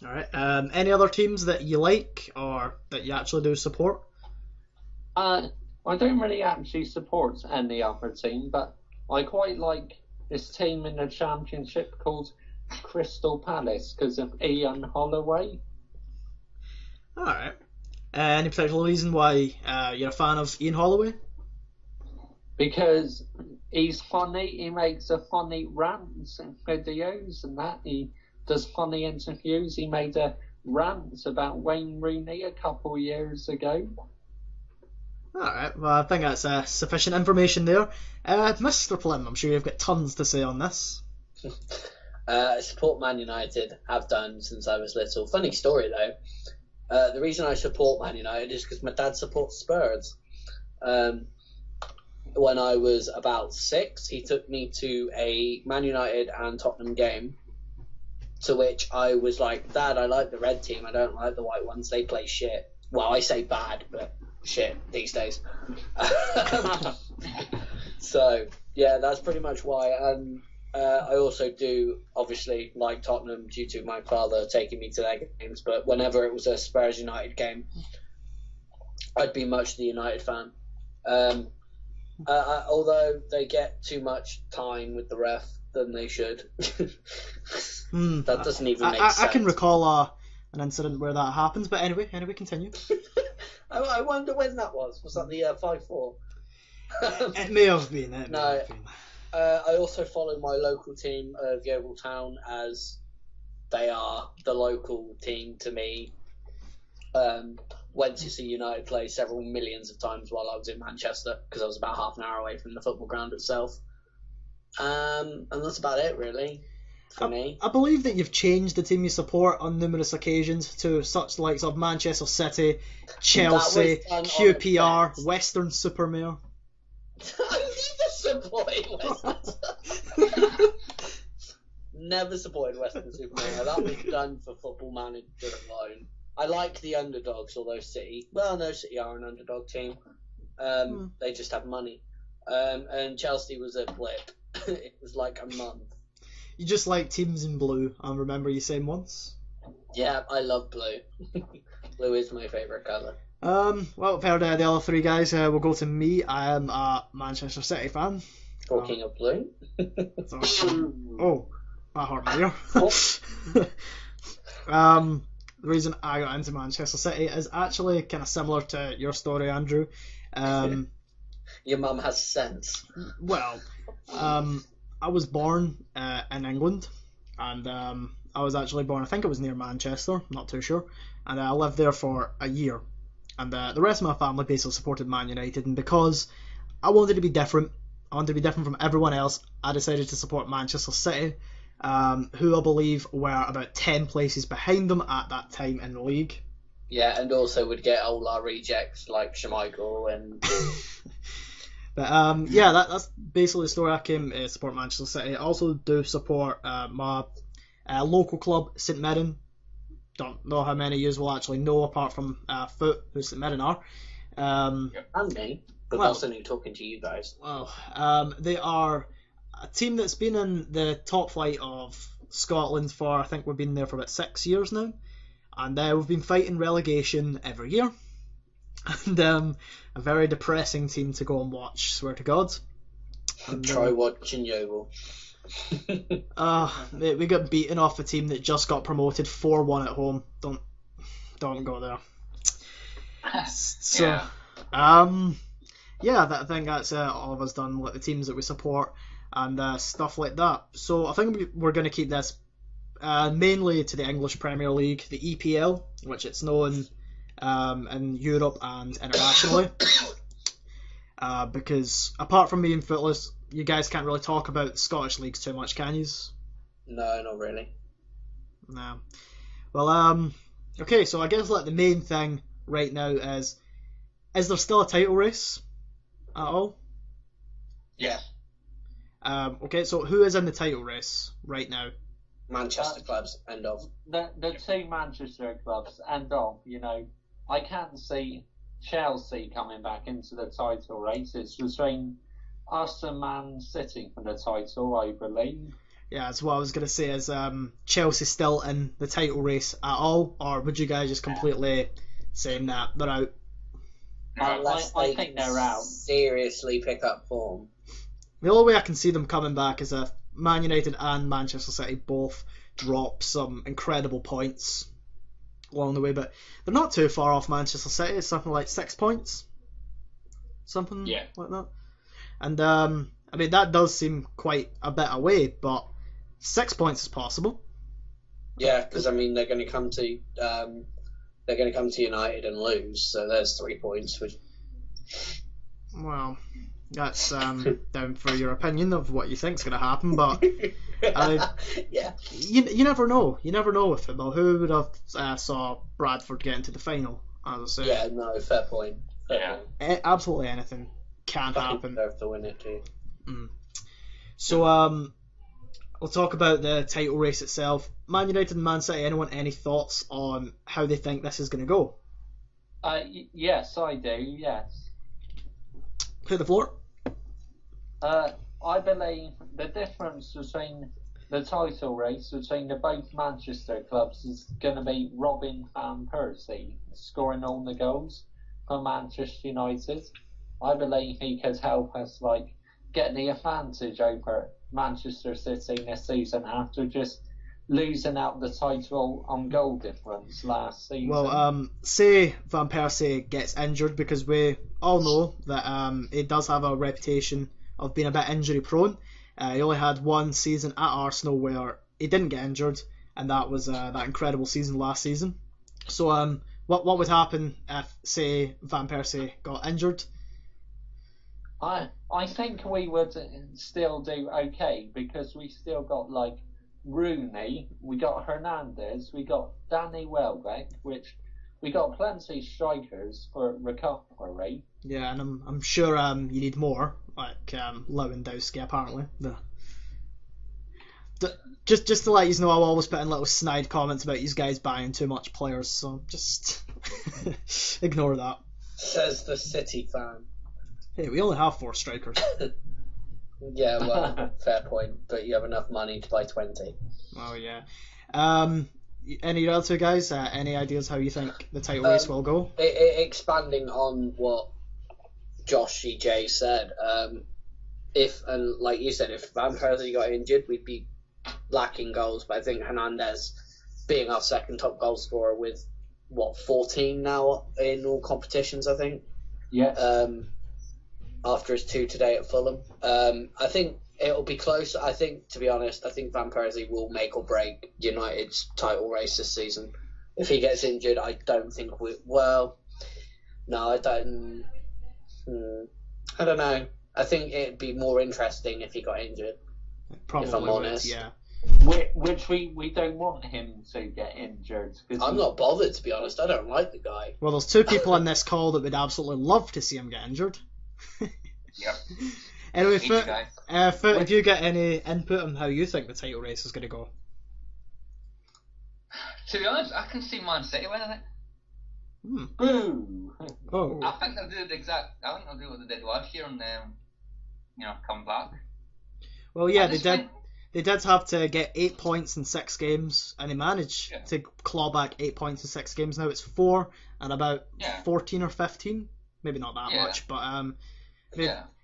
All right. Any other teams that you like or that you actually do support? I don't really actually support any other team, but I quite like this team in the Championship called Crystal Palace because of Ian Holloway. All right. Any particular reason why you're a fan of Ian Holloway? Because he's funny, he makes a funny rants and videos and that. He does funny interviews. He made a rant about Wayne Rooney a couple years ago. Alright, well I think that's sufficient information there. Mr. Plim, I'm sure you've got tons to say on this. I support Man United, have done since I was little. Funny story though. The reason I support Man United is because my dad supports Spurs. When I was about 6, he took me to a Man United and Tottenham game, to which I was like, Dad, I like the red team, I don't like the white ones, they play shit. Well, I say bad, but shit these days. So, yeah, that's pretty much why. And I also do, obviously, like Tottenham due to my father taking me to their games, but whenever it was a Spurs United game, I'd be much the United fan. Although they get too much time with the ref than they should. That doesn't even make sense. I can recall an incident where that happens, but anyway, continue. I wonder when that was. Was that the 5-4? It may have been. I also follow my local team of Yeovil Town, as they are the local team to me. Went to see United play several millions of times while I was in Manchester, because I was about half an hour away from the football ground itself. And that's about it, really, for me. I believe that you've changed the team you support on numerous occasions to such likes of Manchester City, Chelsea, QPR, Western Supermare. I never supported Western Never supported Western Supermare. That was done for Football Manager alone. I like the underdogs, although City are an underdog team. They just have money. And Chelsea was a blip. It was like a month. You just like teams in blue, I remember you saying once. Yeah, I love blue. Blue is my favourite colour. Well, we've heard the other three guys. We'll go to me. I am a Manchester City fan. Talking of blue. Oh, that hurt my ear. The reason I got into Manchester City is actually kind of similar to your story, Andrew. Your mum has sense. Well, I was born in England, and I was actually born, I think it was near Manchester, not too sure, and I lived there for a year. And the rest of my family basically supported Man United, and because I wanted to be different, from everyone else, I decided to support Manchester City, who I believe were about 10 places behind them at that time in the league. Yeah, and also would get all our rejects like Schmeichel and... But yeah, that's basically the story. I came to support Manchester City. I also do support my local club, St Mirren. Don't know how many of you will actually know, apart from Foot, who St Mirren are. And me, but that's only talking to you guys. Well, they are a team that's been in the top flight of Scotland for, I think we've been there for about 6 years now. And we've been fighting relegation every year. And a very depressing team to go and watch, swear to God. And, try watching Yeovil. We got beaten off a team that just got promoted 4-1 at home. Don't go there. So, yeah. I think that's all of us done, like the teams that we support and stuff like that. So I think we're going to keep this mainly to the English Premier League, the EPL, which it's known in Europe and internationally. Because apart from being footless, you guys can't really talk about Scottish leagues too much, can you? No, not really. No. Well, okay, so I guess like the main thing right now is there still a title race at all? Yeah. Okay, so who is in the title race right now? Manchester clubs, end of. The two Manchester clubs, and I can't see Chelsea coming back into the title race. It's between us and Man City for the title, I believe. Yeah, that's what I was going to say. Is Chelsea still in the title race at all, or would you guys just completely saying that they're out? Unless I they think can they're out. seriously pick up form. The only way I can see them coming back is if Man United and Manchester City both drop some incredible points along the way, but they're not too far off Manchester City. It's something like 6 points, something like that. And I mean that does seem quite a bit away, but 6 points is possible. Yeah, because I mean they're going to come to United and lose, so there's 3 points. Which... Well, that's down for your opinion of what you think's going to happen, but yeah, you never know. You never know with football. Who would have saw Bradford get into the final? As I say, yeah, no, fair point. Fair point. Absolutely anything can happen. Deserve to win it too. So we'll talk about the title race itself. Man United and Man City. Anyone any thoughts on how they think this is going to go? Yes, I do. Yes. Clear the floor. I believe the difference between the title race between the both Manchester clubs is going to be Robin van Persie scoring all the goals for Manchester United. I believe he could help us get the advantage over Manchester City this season after just losing out the title on goal difference last season. Well, say Van Persie gets injured, because we all know that he does have a reputation of being a bit injury prone. He only had one season at Arsenal where he didn't get injured, and that was that incredible season last season. So what would happen if, say, Van Persie got injured? I think we would still do okay, because we still got Rooney, we got Hernandez, we got Danny Welbeck, which we got plenty of strikers for recovery. Yeah, and I'm sure you need more, like Lewandowski apparently. Just to let you know, I'll always put in little snide comments about you guys buying too much players, so just ignore that. Says the City fan. Hey, we only have 4 strikers. Yeah, well, fair point, but you have enough money to buy 20. Oh yeah. Any other two guys? Any ideas how you think the title race will go? Expanding on what Josh J said, like you said, if Van Persie got injured, we'd be lacking goals. But I think Hernandez, being our second top goal scorer with 14 now in all competitions, I think. Yes. After his 2 today at Fulham, I think it'll be close. I think, to be honest, I think Van Persie will make or break United's title race this season. If he gets injured, I don't think no, I don't. I don't know. I think it'd be more interesting if he got injured. Probably if I'm honest. Yeah. Which we don't want him to get injured. I'm not bothered, to be honest. I don't like the guy. Well, there's 2 people on this call that would absolutely love to see him get injured. Yep. Anyway, if you get any input on how you think the title race is going to go? To be honest, I can see Man City winning it. Boo! Oh. I think they'll do I think they'll do what they did last year and come back. Well, yeah, they did. They did have to get 8 points in 6 games, and they managed to claw back 8 points in 6 games. Now it's 4 and about 14 or 15. Maybe not that much, but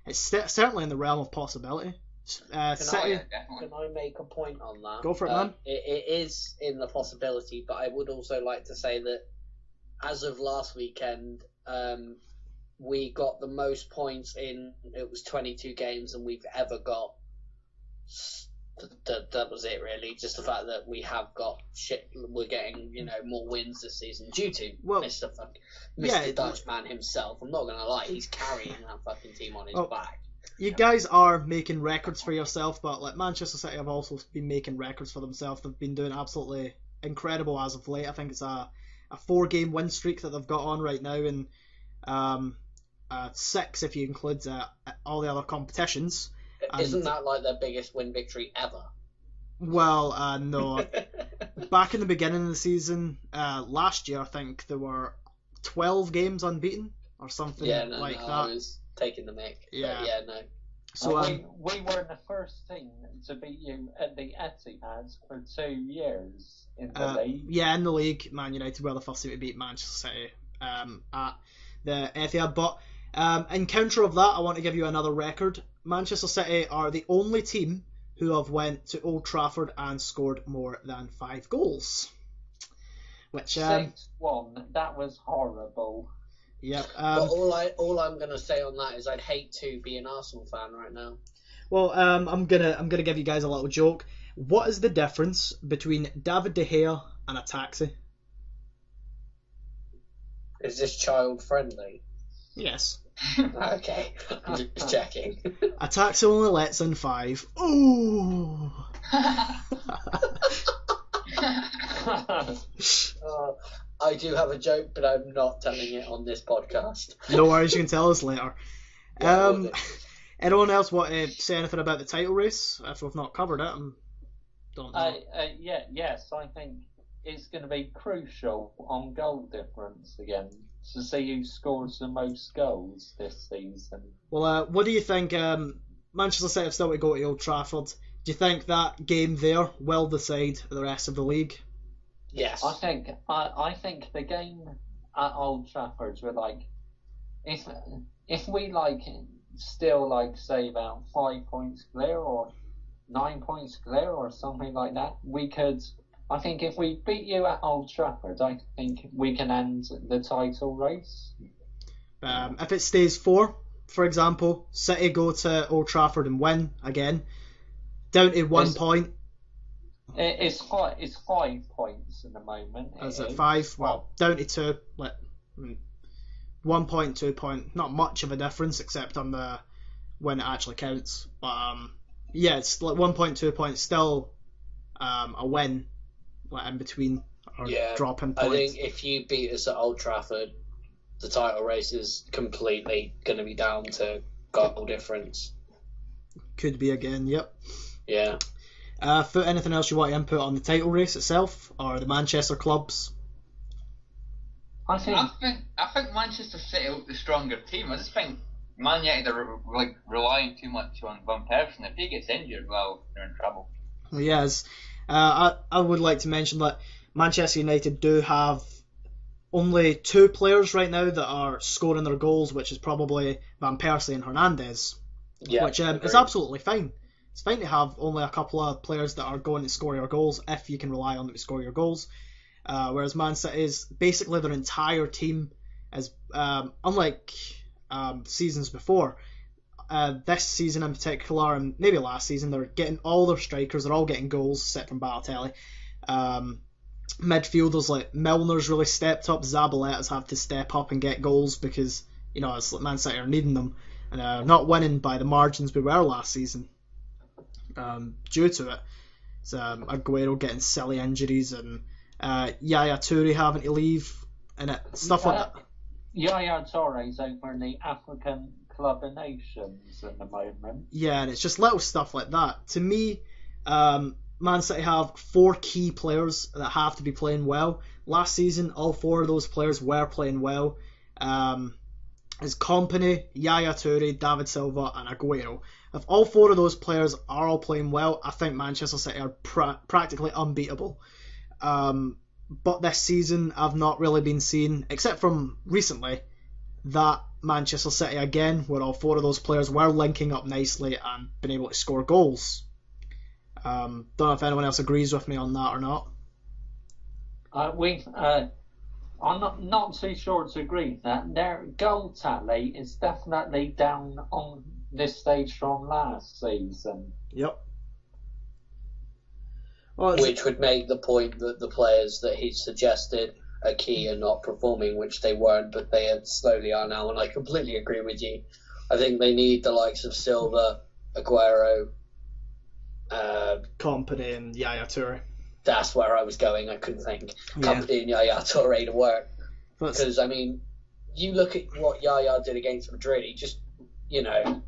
it's certainly in the realm of possibility. City. Can I make a point on that? Go for it, man. It is in the possibility, but I would also like to say that as of last weekend, we got the most points in, it was 22 games, and we've ever got. That was it, really. Just the fact that we have got we're getting more wins this season due to Mr. Dutchman himself. I'm not gonna lie, he's carrying that fucking team on his back. You guys are making records for yourself, but like Manchester City have also been making records for themselves. They've been doing absolutely incredible as of late. I think it's a 4-game win streak that they've got on right now, and 6 if you include all the other competitions. Isn't that like their biggest win victory ever? Well, no. Back in the beginning of the season, last year, I think there were 12 games unbeaten or something that. I was taking the mick. Yeah. But yeah, no. So we were the first team to beat you at the Etihad for 2 years in the league. Yeah, in the league, Man United were the first team to beat Manchester City at the Etihad. But in counter of that, I want to give you another record. Manchester City are the only team who have went to Old Trafford and scored more than 5 goals. Which 6-1. That was horrible. Yeah. But all I'm gonna say on that is I'd hate to be an Arsenal fan right now. Well, I'm gonna give you guys a little joke. What is the difference between David De Gea and a taxi? Is this child friendly? Yes. Okay, I'm just checking. A taxi only lets in 5. Ooh. I do have a joke, but I'm not telling it on this podcast. No worries, you can tell us later. Anyone else want to say anything about the title race? If we've not covered it, don't know. Yes, I think it's going to be crucial on goal difference again to see who scores the most goals this season. Well, what do you think? Manchester City have still to go to Old Trafford. Do you think that game there will decide the rest of the league? Yes. I think the game at Old Trafford were like, if we still say about 5 points clear or 9 points clear or something like that, we could. I think if we beat you at Old Trafford, I think we can end the title race. If it stays 4, for example, City go to Old Trafford and win again, down to 1 point. It's 5 points at the moment. Is it 5? Well, down to 2. 1 point, 2 point. Not much of a difference except on the when it actually counts. But yeah, it's like 1 point, 2 points. Still a win, in between or dropping points. I think if you beat us at Old Trafford, the title race is completely going to be down to goal difference. Could be again. Yep. Yeah. For anything else you want to input on the title race itself or the Manchester clubs? I think Manchester City look the stronger team. I just think Man United are relying too much on one person. If he gets injured, well, they're in trouble. Well, yes. I would like to mention that Manchester United do have only 2 players right now that are scoring their goals, which is probably Van Persie and Hernandez. Yeah, which is absolutely fine. It's fine to have only a couple of players that are going to score your goals if you can rely on them to score your goals. Whereas Man City's basically their entire team is unlike seasons before. This season in particular, and maybe last season, they're getting all their strikers. They're all getting goals, except from Balotelli. Midfielders like Milner's really stepped up. Zabaletta's had to step up and get goals because it's like Man City are needing them and not winning by the margins we were last season. Due to it, it's Aguero getting silly injuries and Yaya Toure having to leave and stuff like that. Yaya Toure's over in the African Club of Nations at the moment. Yeah, and it's just little stuff like that. To me, Man City have 4 key players that have to be playing well. Last season, all 4 of those players were playing well. It's Kompany, Yaya Toure, David Silva and Aguero. If all 4 of those players are all playing well, I think Manchester City are practically unbeatable. But this season, I've not really been seeing, except from recently, that Manchester City again, where all 4 of those players were linking up nicely and been able to score goals. Don't know if anyone else agrees with me on that or not. I'm not too sure to agree with that. Their goal tally is definitely down on this stage from last season. Yep. Which would make the point that the players that he suggested are key and not performing, which they weren't, but they slowly are now, and I completely agree with you I think they need the likes of Silva, Aguero. Company and Yaya Toure. That's where I was going. I couldn't think. Yeah. Company and Yaya Toure to work. That's- Because, I mean, you look at what Yaya did against Madrid, he just,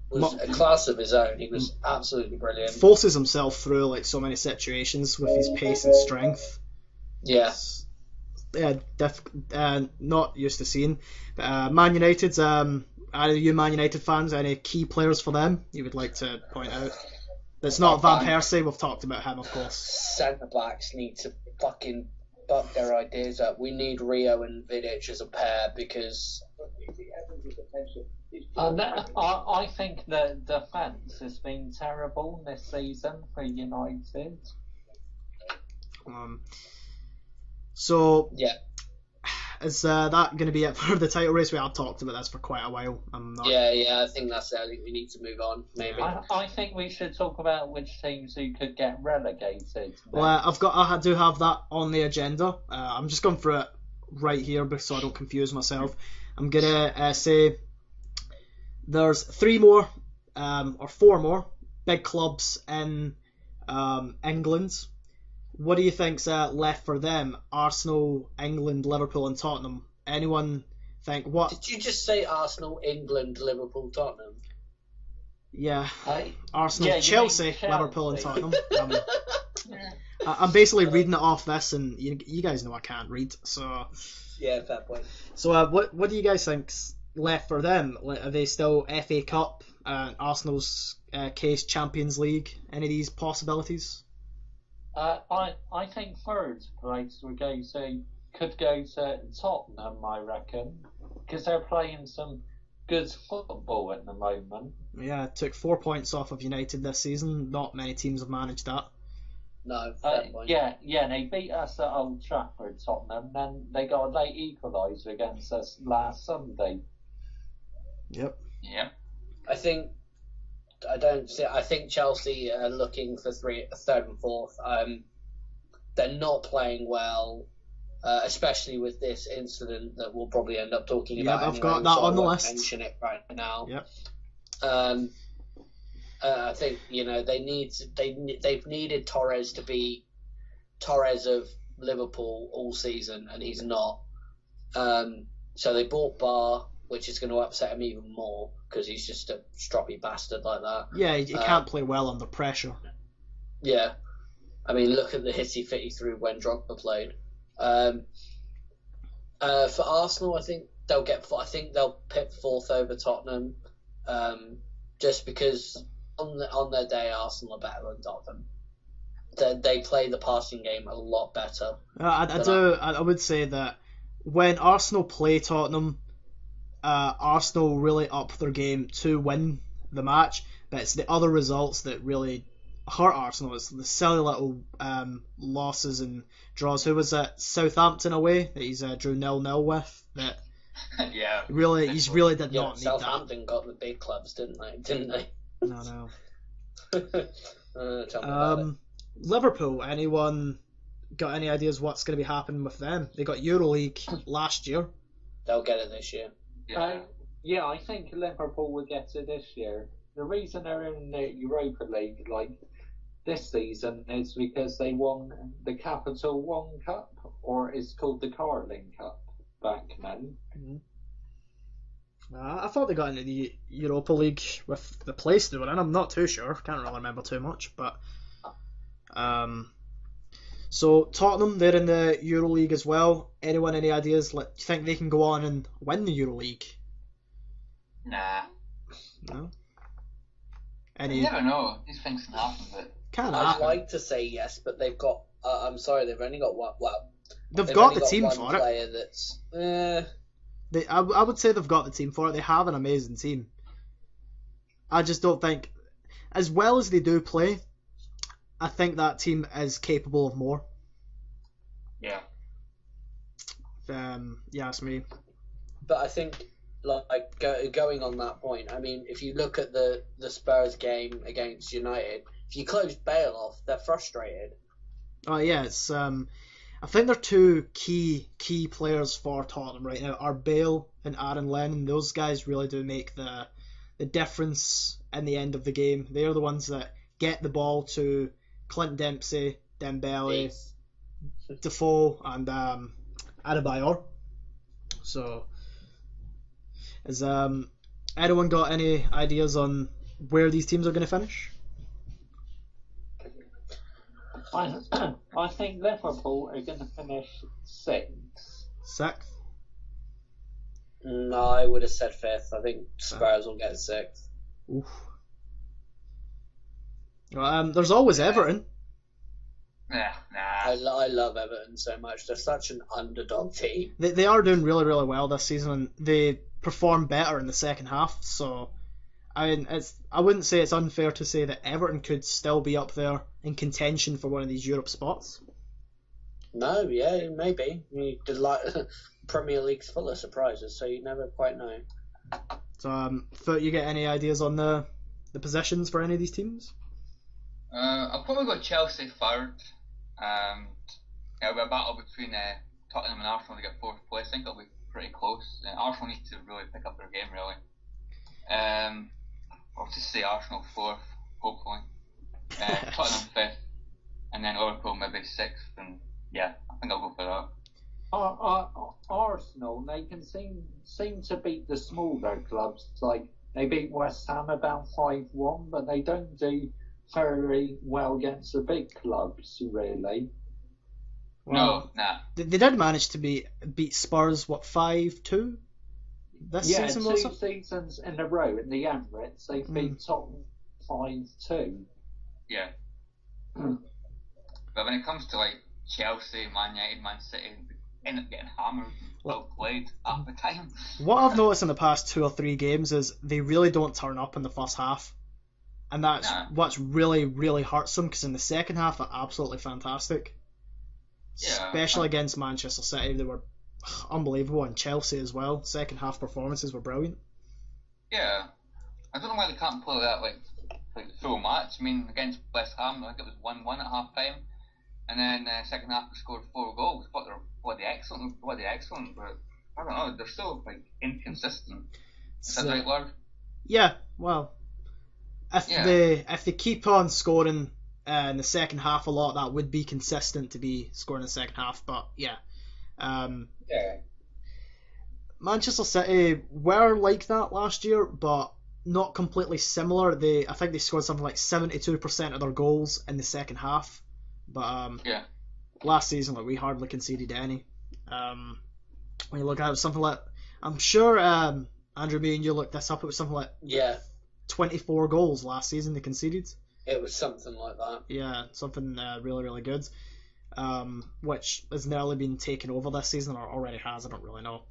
was a class of his own. He was absolutely brilliant. forces himself through like so many situations with his pace and strength. Yeah. Not used to seeing. But, Man United, either you Man United fans, any key players for them you would like to point out? It's not Van Persie, we've talked about him, of course. Centre-backs need to fucking buck their ideas up. We need Rio and Vidic as a pair because... I think the defence has been terrible this season for United. So, yeah. Is that going to be it for the title race? We have talked about this for quite a while. Yeah, I think that's it. I think we need to move on, maybe. I think we should talk about which teams who could get relegated. Well, I do have that on the agenda. I'm just going through it right here so I don't confuse myself. I'm going to say there's 3 more or 4 more big clubs in England. What do you think's left for them? Arsenal, England, Liverpool and Tottenham. Anyone think what? Did you just say Arsenal, England, Liverpool, Tottenham? Yeah. Arsenal, Chelsea, Liverpool and Tottenham. I'm basically reading it off this, and you guys know I can't read, so... Yeah, fair point. So what do you guys think's left for them? Are they still FA Cup, Arsenal's case Champions League? Any of these possibilities? I think third place could go to Tottenham, I reckon, because they're playing some good football at the moment. Yeah, took 4 points off of United this season. Not many teams have managed that. No, fair point. Yeah, they beat us at Old Trafford, Tottenham, then they got a late equaliser against us last Sunday. Yep. I think Chelsea are looking for third and fourth. They're not playing well, especially with this incident that we'll probably end up talking about. I've got that on the list. Mention it right now. Yep. I think they've needed Torres to be Torres of Liverpool all season, and he's not. So they bought Barr, which is going to upset him even more because he's just a stroppy bastard like that. Yeah, he can't play well under pressure. Yeah, I mean, look at the hits he threw when Drogba played. For Arsenal, I think they'll pick fourth over Tottenham, just because on their day Arsenal are better than Tottenham. They play the passing game a lot better. I would say that when Arsenal play Tottenham, Arsenal really up their game to win the match, but it's the other results that really hurt Arsenal. It's the silly little losses and draws. Who was at Southampton away that he's drew 0-0 with? That yeah, he really did not need Southampton got the big clubs, didn't they? No. Tell me about it. Liverpool. Anyone got any ideas what's going to be happening with them? They got EuroLeague last year. They'll get it this year. Yeah, I think Liverpool will get it this year. The reason they're in the Europa League this season is because they won the Capital One Cup, or it's called the Carling Cup back then. Mm-hmm. I thought they got into the Europa League with the place they were in. I'm not too sure. Can't really remember too much, but so Tottenham, they're in the EuroLeague as well. Anyone any ideas? Do you think they can go on and win the EuroLeague? Nah. No. You never know. These things can happen, but I'd like to say yes, but they've got. I'm sorry, they've only got one. Well, they've got the team for it. Player that's. I would say they've got the team for it. They have an amazing team. I just don't think, as well as they do play, I think that team is capable of more. Yeah. Yeah, it's me. But I think, going on that point, I mean, if you look at the Spurs game against United, if you close Bale off, they're frustrated. Oh yeah, it's I think they're two key players for Tottenham right now are Bale and Aaron Lennon. Those guys really do make the the difference in the end of the game. They are the ones that get the ball to Clint Dempsey, Dembele, Defoe, and Adebayor. So, has anyone got any ideas on where these teams are going to finish? I think Liverpool are going to finish sixth. Sixth? No, I would have said fifth. I think Spurs will get sixth. Oof. There's always Everton. Nah. I love Everton so much. They're such an underdog team. They are doing really, really well this season, and they perform better in the second half. So, I mean, I wouldn't say it's unfair to say that Everton could still be up there in contention for one of these Europe spots. No, yeah, maybe. Premier League's full of surprises, so you never quite know. So, Foot, you get any ideas on the positions for any of these teams? I'll probably go Chelsea third. It'll be a battle between Tottenham and Arsenal to get fourth place. I think it'll be pretty close. Arsenal need to really pick up their game, really. I'll just say Arsenal fourth, hopefully. Tottenham fifth, and then Liverpool maybe sixth. And yeah, I think I'll go for that. Arsenal, they can seem to beat the smaller clubs. Like they beat West Ham about 5-1, but they don't do very well against the big clubs, really. Well, no, nah. They did manage to beat Spurs, 5-2 this season? Yeah, two seasons in a row in the Emirates, they beat Tottenham 5-2. Yeah. But when it comes to like Chelsea, Man United, Man City, they end up getting hammered and outplayed half the time. What I've noticed in the past 2 or 3 games is they really don't turn up in the first half. And that's what's really, really hurts them, because in the second half they're absolutely fantastic. Yeah, especially against Manchester City, they were unbelievable, and Chelsea as well. Second half performances were brilliant. Yeah, I don't know why they can't play that like the full match. I mean, against West Ham, I think it was 1-1 at half time, and then second half they scored 4 goals. But they're bloody excellent, but I don't know, they're so like inconsistent. Is that the right word? Yeah, well. If they keep on scoring in the second half a lot, that would be consistent to be scoring in the second half. But yeah, Manchester City were like that last year, but not completely similar. I think they scored something like 72% of their goals in the second half. But last season, we hardly conceded any. When you look at it, something like, I'm sure Andrew, me and you looked this up. It was something like 24 goals last season they conceded. It was something like that. Yeah, something really, really good. Which has nearly been taken over this season, or already has, I don't really know.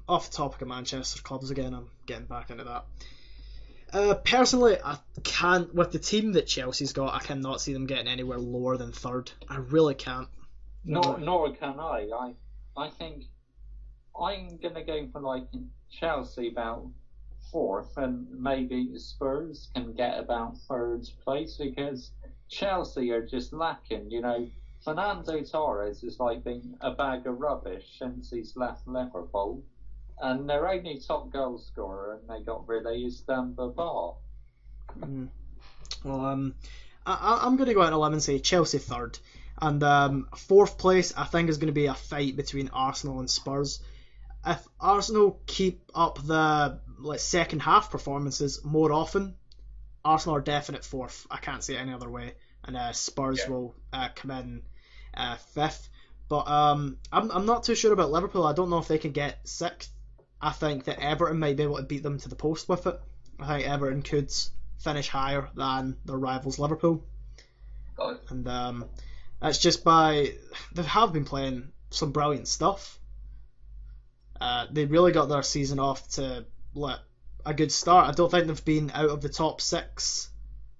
Off the topic of Manchester clubs again, I'm getting back into that. Personally, I can't, with the team that Chelsea's got, I cannot see them getting anywhere lower than third. I really can't. Nor can I. I think I'm going to go for like Chelsea about fourth, and maybe Spurs can get about third place, because Chelsea are just lacking. Fernando Torres has been a bag of rubbish since he's left Liverpool, and their only top goal scorer, and they got rid of, is Babar. Well, I'm going to go out on a limb and say Chelsea third, and fourth place I think is going to be a fight between Arsenal and Spurs. If Arsenal keep up the second half performances more often, Arsenal are definite fourth. I can't see it any other way, and Spurs will come in fifth. But I'm not too sure about Liverpool. I don't know if they can get sixth. I think that Everton might be able to beat them to the post with it. I think Everton could finish higher than their rivals Liverpool. And that's just they have been playing some brilliant stuff. They really got their season off to a good start. I don't think they've been out of the top 6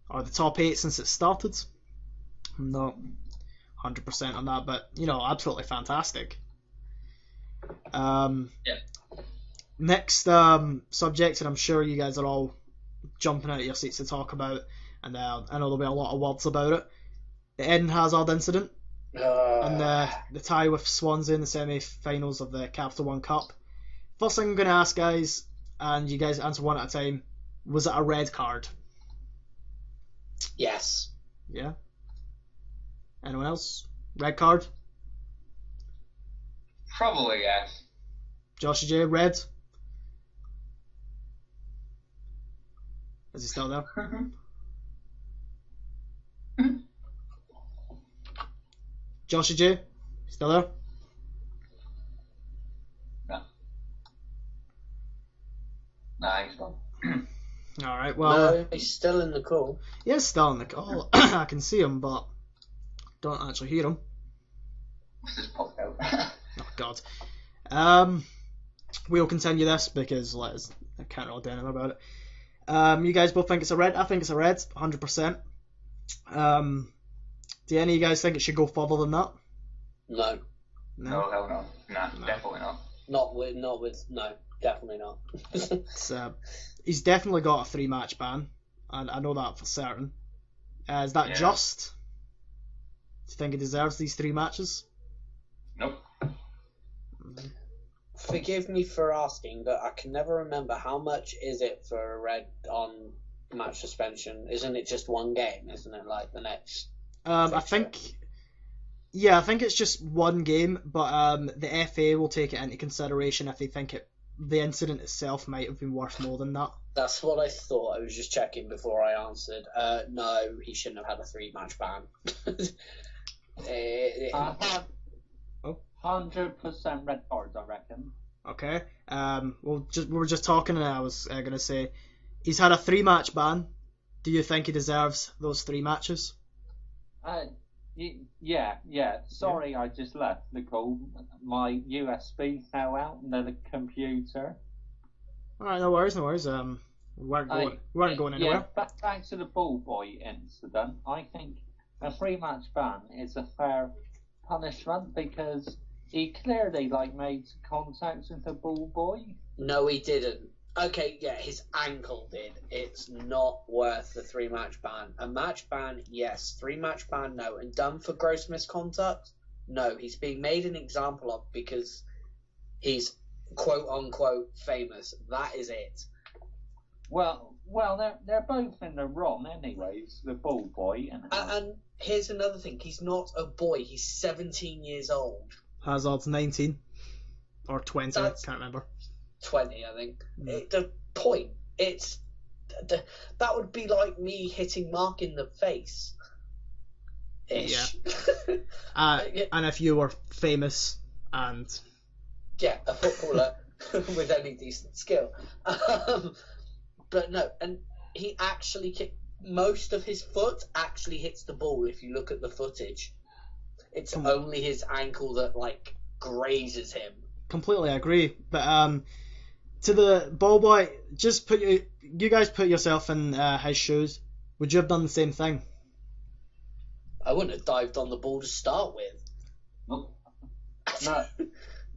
or the top 8 since it started. I'm not 100% on that, but absolutely fantastic. Next subject, and I'm sure you guys are all jumping out of your seats to talk about, and I know there'll be a lot of words about it. The Eden Hazard incident. And the tie with Swansea in the semi-finals of the Capital One Cup. First thing I'm going to ask, guys, and you guys answer one at a time, Was it a red card? Yes. Yeah. Anyone else? Red card? Probably yes. Josh J, red? Is he still there? Josh J, still there? No. Nah, he's gone. Alright, well... No, he's still in the call. Yeah, still in the call. I can see him, but don't actually hear him. Just popped out. Oh, God. We'll continue this because I can't really do anything about it. You guys both think it's a red? I think it's a red, 100%. Do any of you guys think it should go further than that? No. No, hell no. Nah, definitely not. No, definitely not. He's definitely got a 3-match ban, and I know that for certain. Is that just? Do you think he deserves these 3 matches? Nope. Forgive me for asking, but I can never remember how much is it for a red on match suspension. Isn't it just 1 game? Isn't it like the next? I think it's just 1 game, but the FA will take it into consideration if they think the incident itself might have been worth more than that. That's what I thought. I was just checking before I answered. No, he shouldn't have had a 3-match ban. 100% red cards, I reckon. Okay. We were just talking, and I was gonna say he's had a 3-match ban. Do you think he deserves those 3 matches? Yeah. Sorry, I just left the call. My USB fell out into the computer. Alright, no worries. We weren't going anywhere. Yeah, back to the ball boy incident. I think a 3-match ban is a fair punishment because he clearly made contact with the ball boy. No, he didn't. Okay, yeah, his ankle did. It's not worth the 3-match ban. A match ban, yes. 3-match ban, no. And done for gross misconduct? No. He's being made an example of because he's quote-unquote famous. That is it. Well, they're both in the wrong anyways, the ball boy. And here's another thing. He's not a boy. He's 17 years old. Hazard's 19. Or 20, I can't remember. 20, I think. The point, that would be like me hitting Mark in the face. Ish. Yeah. And if you were famous and... Yeah, a footballer with any decent skill. But no, and he actually most of his foot actually hits the ball if you look at the footage. It's only his ankle that grazes him. Completely agree. But to the ball boy, just you guys put yourself in his shoes. Would you have done the same thing? I wouldn't have dived on the ball to start with.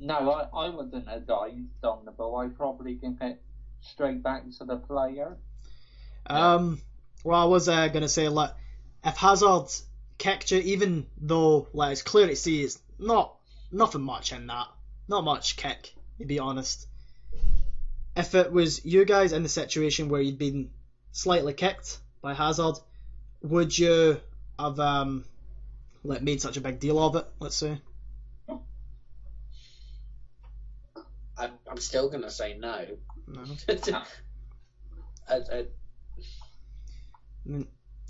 No, I wouldn't have dived on the ball. I'd probably give it straight back to the player. Well, I was going to say, if Hazard kicked you, even though it's clear to see it's nothing much in that, not much kick, to be honest. If it was you guys in the situation where you'd been slightly kicked by Hazard, would you have made such a big deal of it, let's say? I'm still going to say no. No.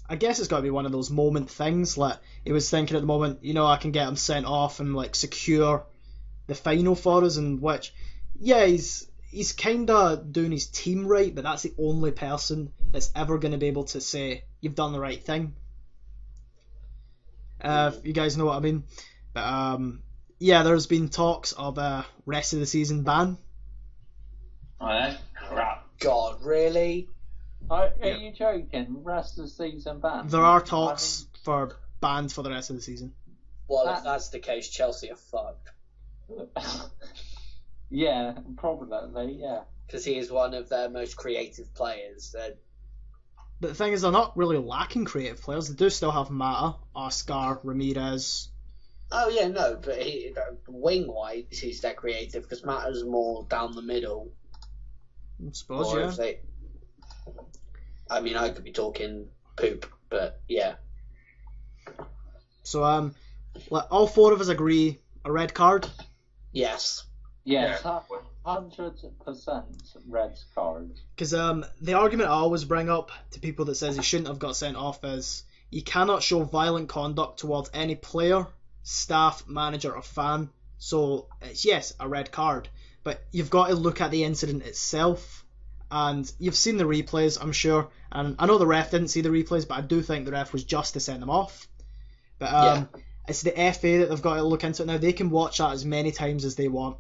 I guess it's got to be one of those moment things. He was thinking at the moment, I can get him sent off and secure the final for us, and which, yeah, he's kind of doing his team right, but that's the only person that's ever going to be able to say you've done the right thing. You guys know what I mean. But yeah, there's been talks of a rest of the season ban. Oh, that's crap. God, really? Are you joking? Rest of the season ban? There are talks for bans for the rest of the season. Well, if that's the case, Chelsea are fucked. Yeah, probably, yeah. Because he is one of their most creative players. But the thing is, they're not really lacking creative players. They do still have Mata, Oscar, Ramirez. Oh, yeah, no, but wing-wise, he's that creative, because Mata's more down the middle. I suppose, yeah. I mean, I could be talking poop, but yeah. So all four of us agree a red card. Yes. Yes, Yeah. 100% red card. Because the argument I always bring up to people that says he shouldn't have got sent off is you cannot show violent conduct towards any player, staff, manager, or fan. So it's, yes, a red card, but you've got to look at the incident itself. And you've seen the replays, I'm sure, and I know the ref didn't see the replays, but I do think the ref was just to send them off. But it's the FA that they've got to look into it now. They can watch that as many times as they want.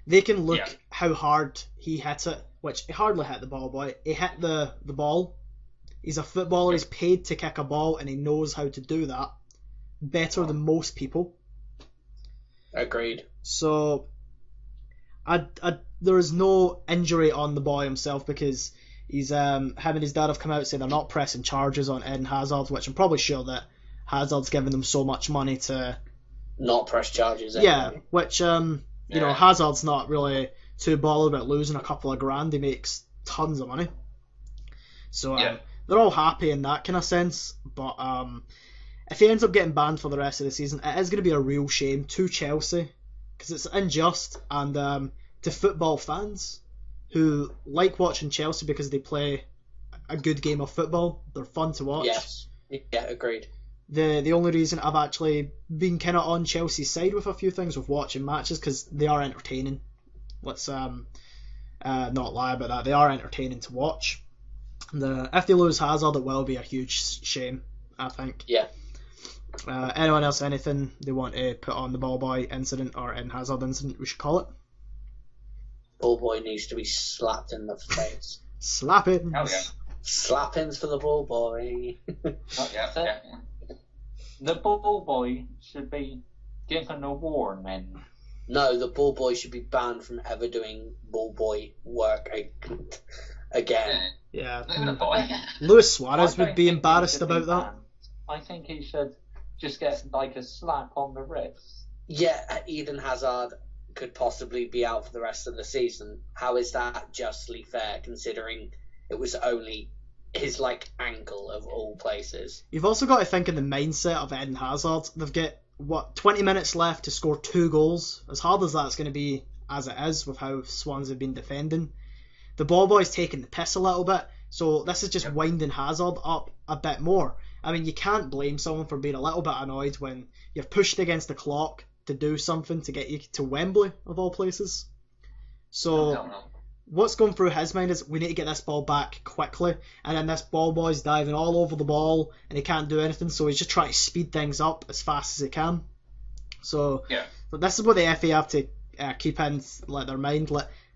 They can look how hard he hit it, which he hardly hit the ball, boy. He hit the ball. He's a footballer, he's paid to kick a ball, and he knows how to do that better than most people. Agreed. So, there is no injury on the boy himself because he's him and his dad have come out saying they're not pressing charges on Eden Hazard, which I'm probably sure that Hazard's given them so much money to not press charges. Anyway. Yeah, which you know, Hazard's not really too bothered about losing a couple of grand. He makes tons of money, so they're all happy in that kind of sense. But if he ends up getting banned for the rest of the season, it is going to be a real shame to Chelsea because it's unjust, and to football fans who like watching Chelsea because they play a good game of football. They're fun to watch. Yes. Yeah, agreed. The only reason I've actually been kind of on Chelsea's side with a few things with watching matches because they are entertaining. Let's not lie about that. They are entertaining to watch. If they lose Hazard, it will be a huge shame, I think. Yeah. Anyone else, anything they want to put on the ball boy incident or Eden Hazard incident, we should call it? Ball boy needs to be slapped in the face. Slappings. Hell yeah. Slappings for the ball boy. Yeah, definitely. The ball boy should be given a warning. No, the ball boy should be banned from ever doing ball boy work again. Yeah. Not even a boy. Luis Suarez I would don't be think he embarrassed should about be that. banned. I think he should just get like a slap on the wrist. Yeah, Eden Hazard could possibly be out for the rest of the season. How is that justly fair, considering it was only his ankle of all places? You've also got to think in the mindset of Eden Hazard. They've got 20 minutes left to score 2 goals. As hard as that's going to be as it is with how Swans have been defending, the ball boy's taking the piss a little bit, so this is just winding Hazard up a bit more. I mean, you can't blame someone for being a little bit annoyed when you're pushed against the clock to do something to get you to Wembley, of all places. So what's going through his mind is we need to get this ball back quickly, and then this ball boy's diving all over the ball and he can't do anything, so he's just trying to speed things up as fast as he can. So but this is what the FA have to keep in their mind.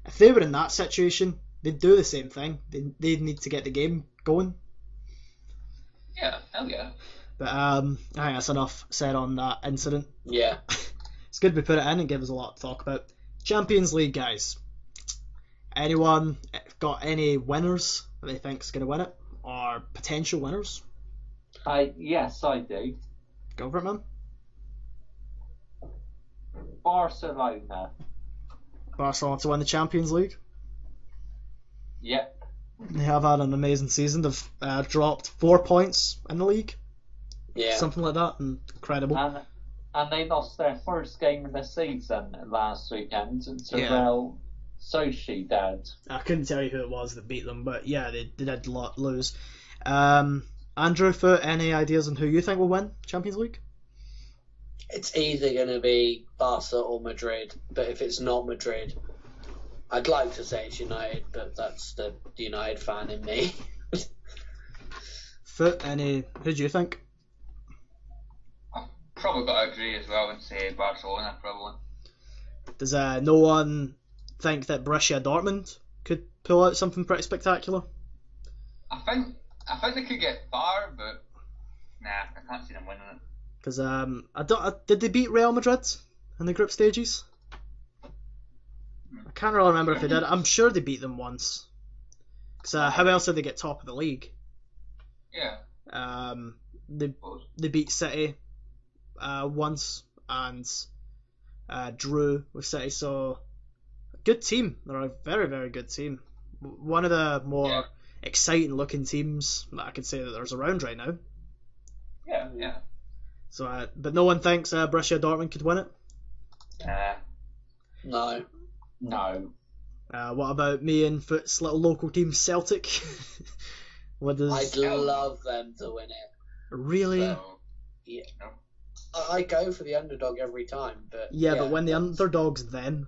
If they were in that situation, they'd do the same thing. They'd need to get the game going. Yeah, hell yeah. But I think that's enough said on that incident. Yeah. It's good we put it in and give us a lot to talk about. Champions League, guys. Anyone got any winners that they think is going to win it? Or potential winners? Yes, I do. Go for it, man. Barcelona. Barcelona to win the Champions League. Yep. They have had an amazing season. They've dropped 4 points in the league. Yeah. Something like that. Incredible. And they lost their first game of the season last weekend to Real Sociedad. I couldn't tell you who it was that beat them, but yeah, they did lose. Andrew, for any ideas on who you think will win Champions League? It's either going to be Barca or Madrid, but if it's not Madrid, I'd like to say it's United, but that's the United fan in me. Who do you think? Probably got to agree as well and say Barcelona, probably. Does no one think that Borussia Dortmund could pull out something pretty spectacular? I think they could get far, but nah, I can't see them winning it. Because did they beat Real Madrid in the group stages? I can't really remember if they did. I'm sure they beat them once. Because how else did they get top of the league? Yeah. They beat City once and drew with City. So good team. They're a very, very good team. one of the more exciting looking teams that I could say that there's around right now. Yeah. So, but no one thinks Borussia Dortmund could win it. No. What about me and Foot's little local team, Celtic? I'd love them to win it. Really? But, yeah. I go for the underdog every time, but yeah, but when the underdogs, then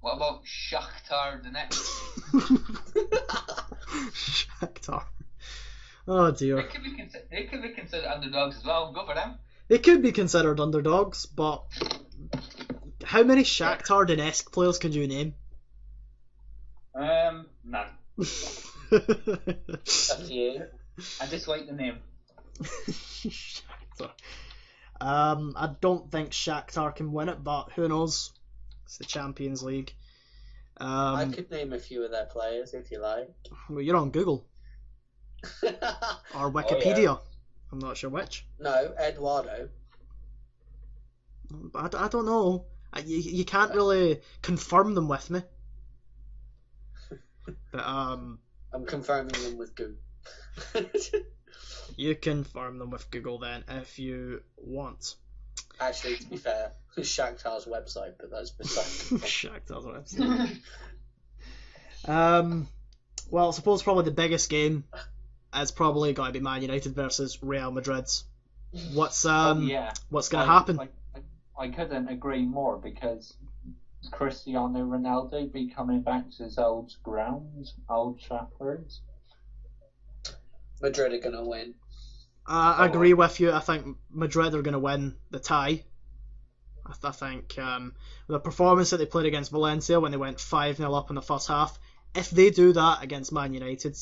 What about Shakhtar Donetsk? Shakhtar. Oh dear. They could be considered underdogs as well. Go for them. They could be considered underdogs, but how many Shakhtar Donetsk players can you name? None. That's you. I just like the name. Shakhtar. I don't think Shakhtar can win it, but who knows? It's the Champions League. I could name a few of their players if you like. Well, you're on Google or Wikipedia. I'm not sure which. No, Eduardo. I don't know. You can't really confirm them with me. But I'm confirming them with Google. You confirm them with Google then if you want. Actually, to be fair, Shakhtar's website, but that's beside. Shakhtar's website. Well, I suppose probably the biggest game is probably going to be Man United versus Real Madrid. What's going to happen? I couldn't agree more, because Cristiano Ronaldo be coming back to his old ground, Old Trafford. Madrid are going to win. I agree with you. I think Madrid are going to win the tie. I think the performance that they played against Valencia when they went 5-0 up in the first half, if they do that against Man United,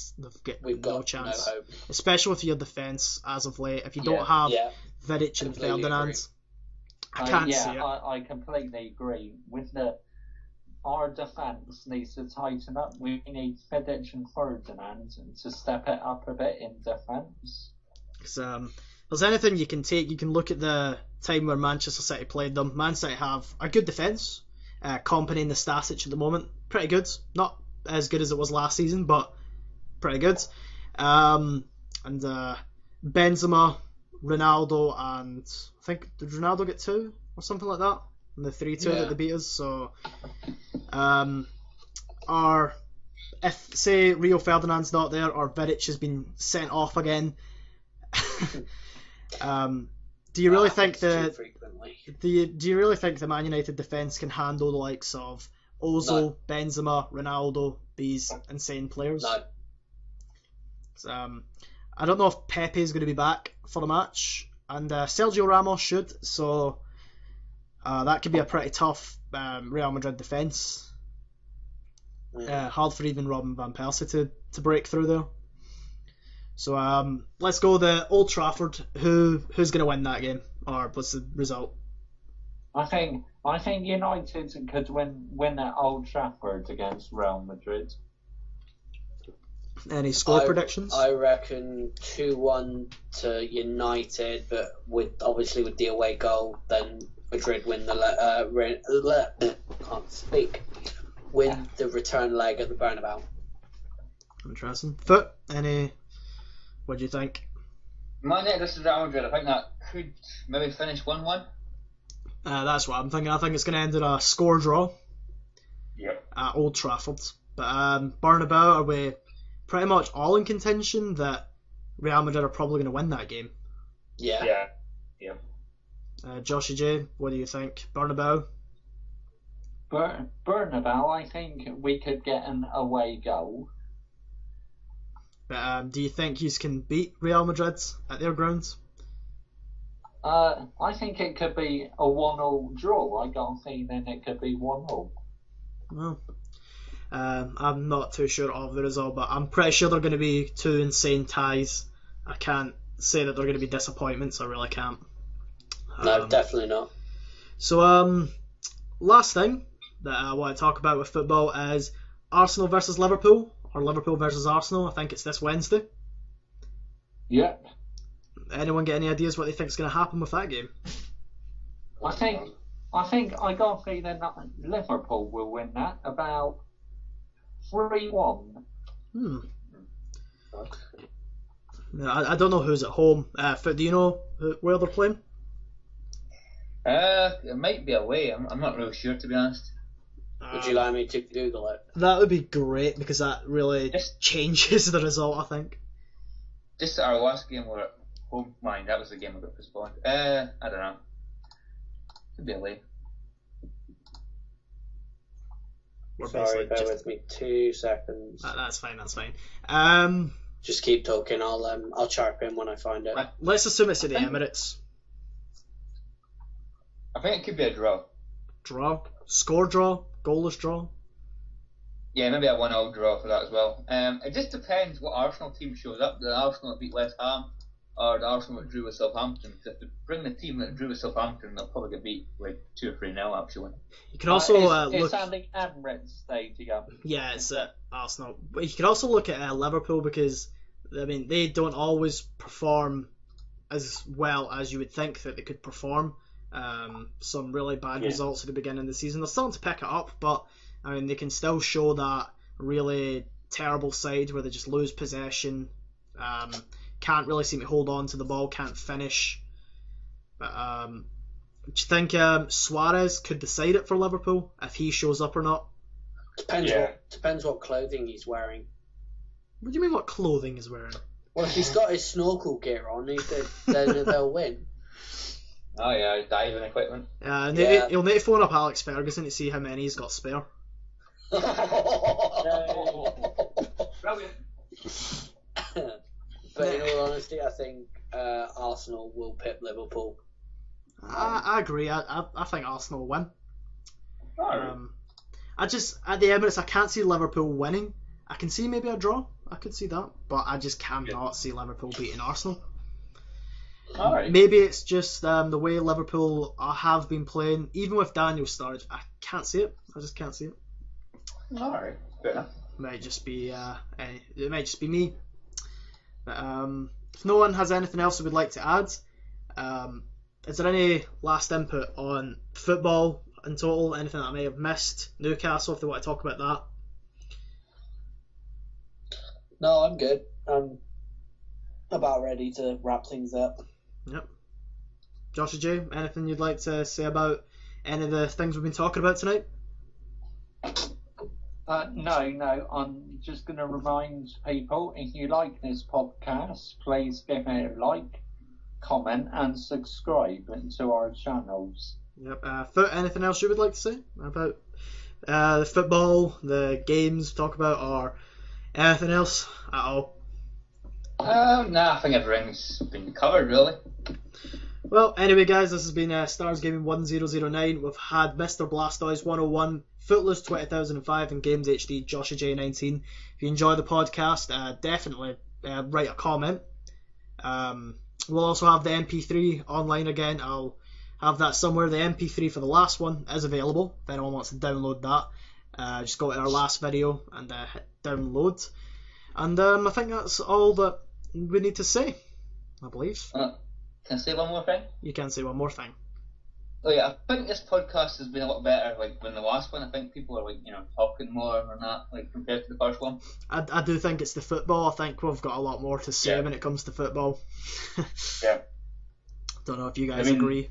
we've got no chance. No hope. Especially with your defence as of late. If you don't have Vidic and Ferdinand, I can't see it. I completely agree. Our defence needs to tighten up. We need Vidic and Ferdinand to step it up a bit in defence. There's anything you can take, you can look at the time where Manchester City played them. Man City have a good defence. Kompany and Nastasic at the moment, pretty good. Not as good as it was last season, but pretty good. And Benzema, Ronaldo, and I think, did Ronaldo get 2 or something like that? And the 3-2 that they beat us. So, if, say, Rio Ferdinand's not there or Vidic has been sent off again, do you really think the Man United defence can handle the likes of Ozil, Benzema, Ronaldo, these insane players? No. I don't know if Pepe is going to be back for the match, and Sergio Ramos should, so that could be a pretty tough Real Madrid defence. Hard for even Robin van Persie to break through there. So let's go the Old Trafford. Who's going to win that game, or what's the result? I think United could win at Old Trafford against Real Madrid. Any score predictions? I reckon 2-1 to United, but with the away goal, then Madrid win the return leg at the Bernabeu. Interesting. Foot, what do you think? Man United versus Real Madrid. I think that could maybe finish 1-1. That's what I'm thinking. I think it's going to end in a score draw. Yep. At Old Trafford. But Bernabeu, are we pretty much all in contention that Real Madrid are probably going to win that game? Yeah. Joshy J, what do you think? Bernabeu? Bernabeu, I think we could get an away goal. But do you think you can beat Real Madrid at their grounds? I think it could be a 1-1 draw. I got a feeling it could be 1-1. Well, I'm not too sure of the result, but I'm pretty sure they're going to be 2 insane ties. I can't say that they're going to be disappointments. I really can't. No, definitely not. So, last thing that I want to talk about with football is Arsenal versus Liverpool, or Liverpool versus Arsenal. I think it's this Wednesday. Yep. Anyone get any ideas what they think is going to happen with that game? I think I got a feeling that Liverpool will win that about 3-1. I don't know who's at home. Do you know where they're playing? It might be away. I'm not really sure, to be honest. Would you like me to Google it? That would be great because that really changes the result, I think. Just our last game were at home. Mine, that was the game that got postponed. I don't know. Could be away. Sorry, bear with me 2 seconds. That's fine. Just keep talking. I'll chirp in when I find it. Let's assume it's at the Emirates. I think it could be a draw. Draw? Score draw? Goalless draw? Yeah, maybe a 1-0 draw for that as well. It just depends what Arsenal team shows up. The Arsenal that beat West Ham or the Arsenal that drew with Southampton. If they bring the team that drew with Southampton, they'll probably get beat like 2 or 3-0 actually. You can also look. It's at the Emirates Stadium. Yeah, it's at Arsenal. But you can also look at Liverpool because they don't always perform as well as you would think that they could perform. Some really bad results at the beginning of the season. They're starting to pick it up, but they can still show that really terrible side where they just lose possession, can't really seem to hold on to the ball, can't finish. But do you think Suarez could decide it for Liverpool if he shows up or not? Depends what clothing he's wearing. What do you mean what clothing he's wearing? Well, if he's got his snorkel gear on, then they'll win. Oh yeah, diving equipment. He'll need to phone up Alex Ferguson to see how many he's got spare. Brilliant. But in all honesty, I think Arsenal will pip Liverpool. I agree. I think Arsenal will win. Alright. I just at the Emirates I can't see Liverpool winning. I can see maybe a draw. I could see that, but I just cannot see Liverpool beating Arsenal. Alright. Maybe it's just the way Liverpool have been playing, even with Daniel Sturridge. I can't see it. I just can't see it. Alright, fair enough. It might just be me. But if no one has anything else they would like to add, is there any last input on football in total? Anything that I may have missed? Newcastle, if they want to talk about that. No, I'm good. I'm about ready to wrap things up. Yep. Joshua J, anything you'd like to say about any of the things we've been talking about tonight? No. I'm just going to remind people, if you like this podcast, please give it a like, comment, and subscribe to our channels. Yep. Anything else you would like to say about the football, the games talk about, or anything else at all? I think everything's been covered really. Well, anyway, guys, this has been Stars Gaming 1009. We've had Mr. Blastoise 101, Footloose 20005, and Games HD Joshua J19. If you enjoy the podcast, definitely write a comment. We'll also have the MP3 online again. I'll have that somewhere. The MP3 for the last one is available. If anyone wants to download that, just go to our last video and hit download. And I think that's all that we need to say, I believe. Can I say one more thing? You can say one more thing. Oh yeah, I think this podcast has been a lot better than the last one. I think people are talking more and that compared to the first one. I do think it's the football. I think we've got a lot more to say when it comes to football. Yeah. Don't know if you guys agree.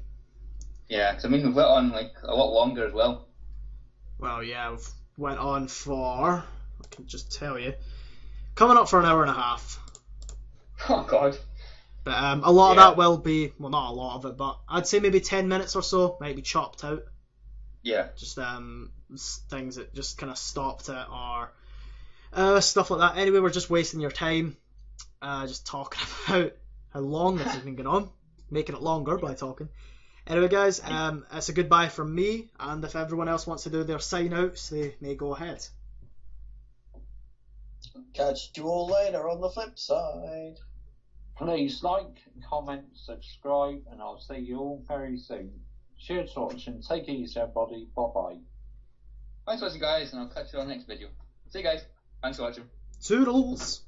Yeah, because we've went on a lot longer as well. Well, yeah, we've went on for, I can just tell you, coming up for an hour and a half. Oh God. But a lot of that will be, well, not a lot of it, but I'd say maybe 10 minutes or so might be chopped out. Yeah. Just things that just kind of stopped it or stuff like that. Anyway, we're just wasting your time just talking about how long this has been going on, making it longer by talking. Anyway, guys, it's a goodbye from me, and if everyone else wants to do their sign outs, they may go ahead. Catch you all later on the flip side. Please like, comment, subscribe, and I'll see you all very soon. Cheers for watching. Take it easy, everybody. Bye-bye. Thanks for watching, guys, and I'll catch you on the next video. See you guys. Thanks for watching. Toodles!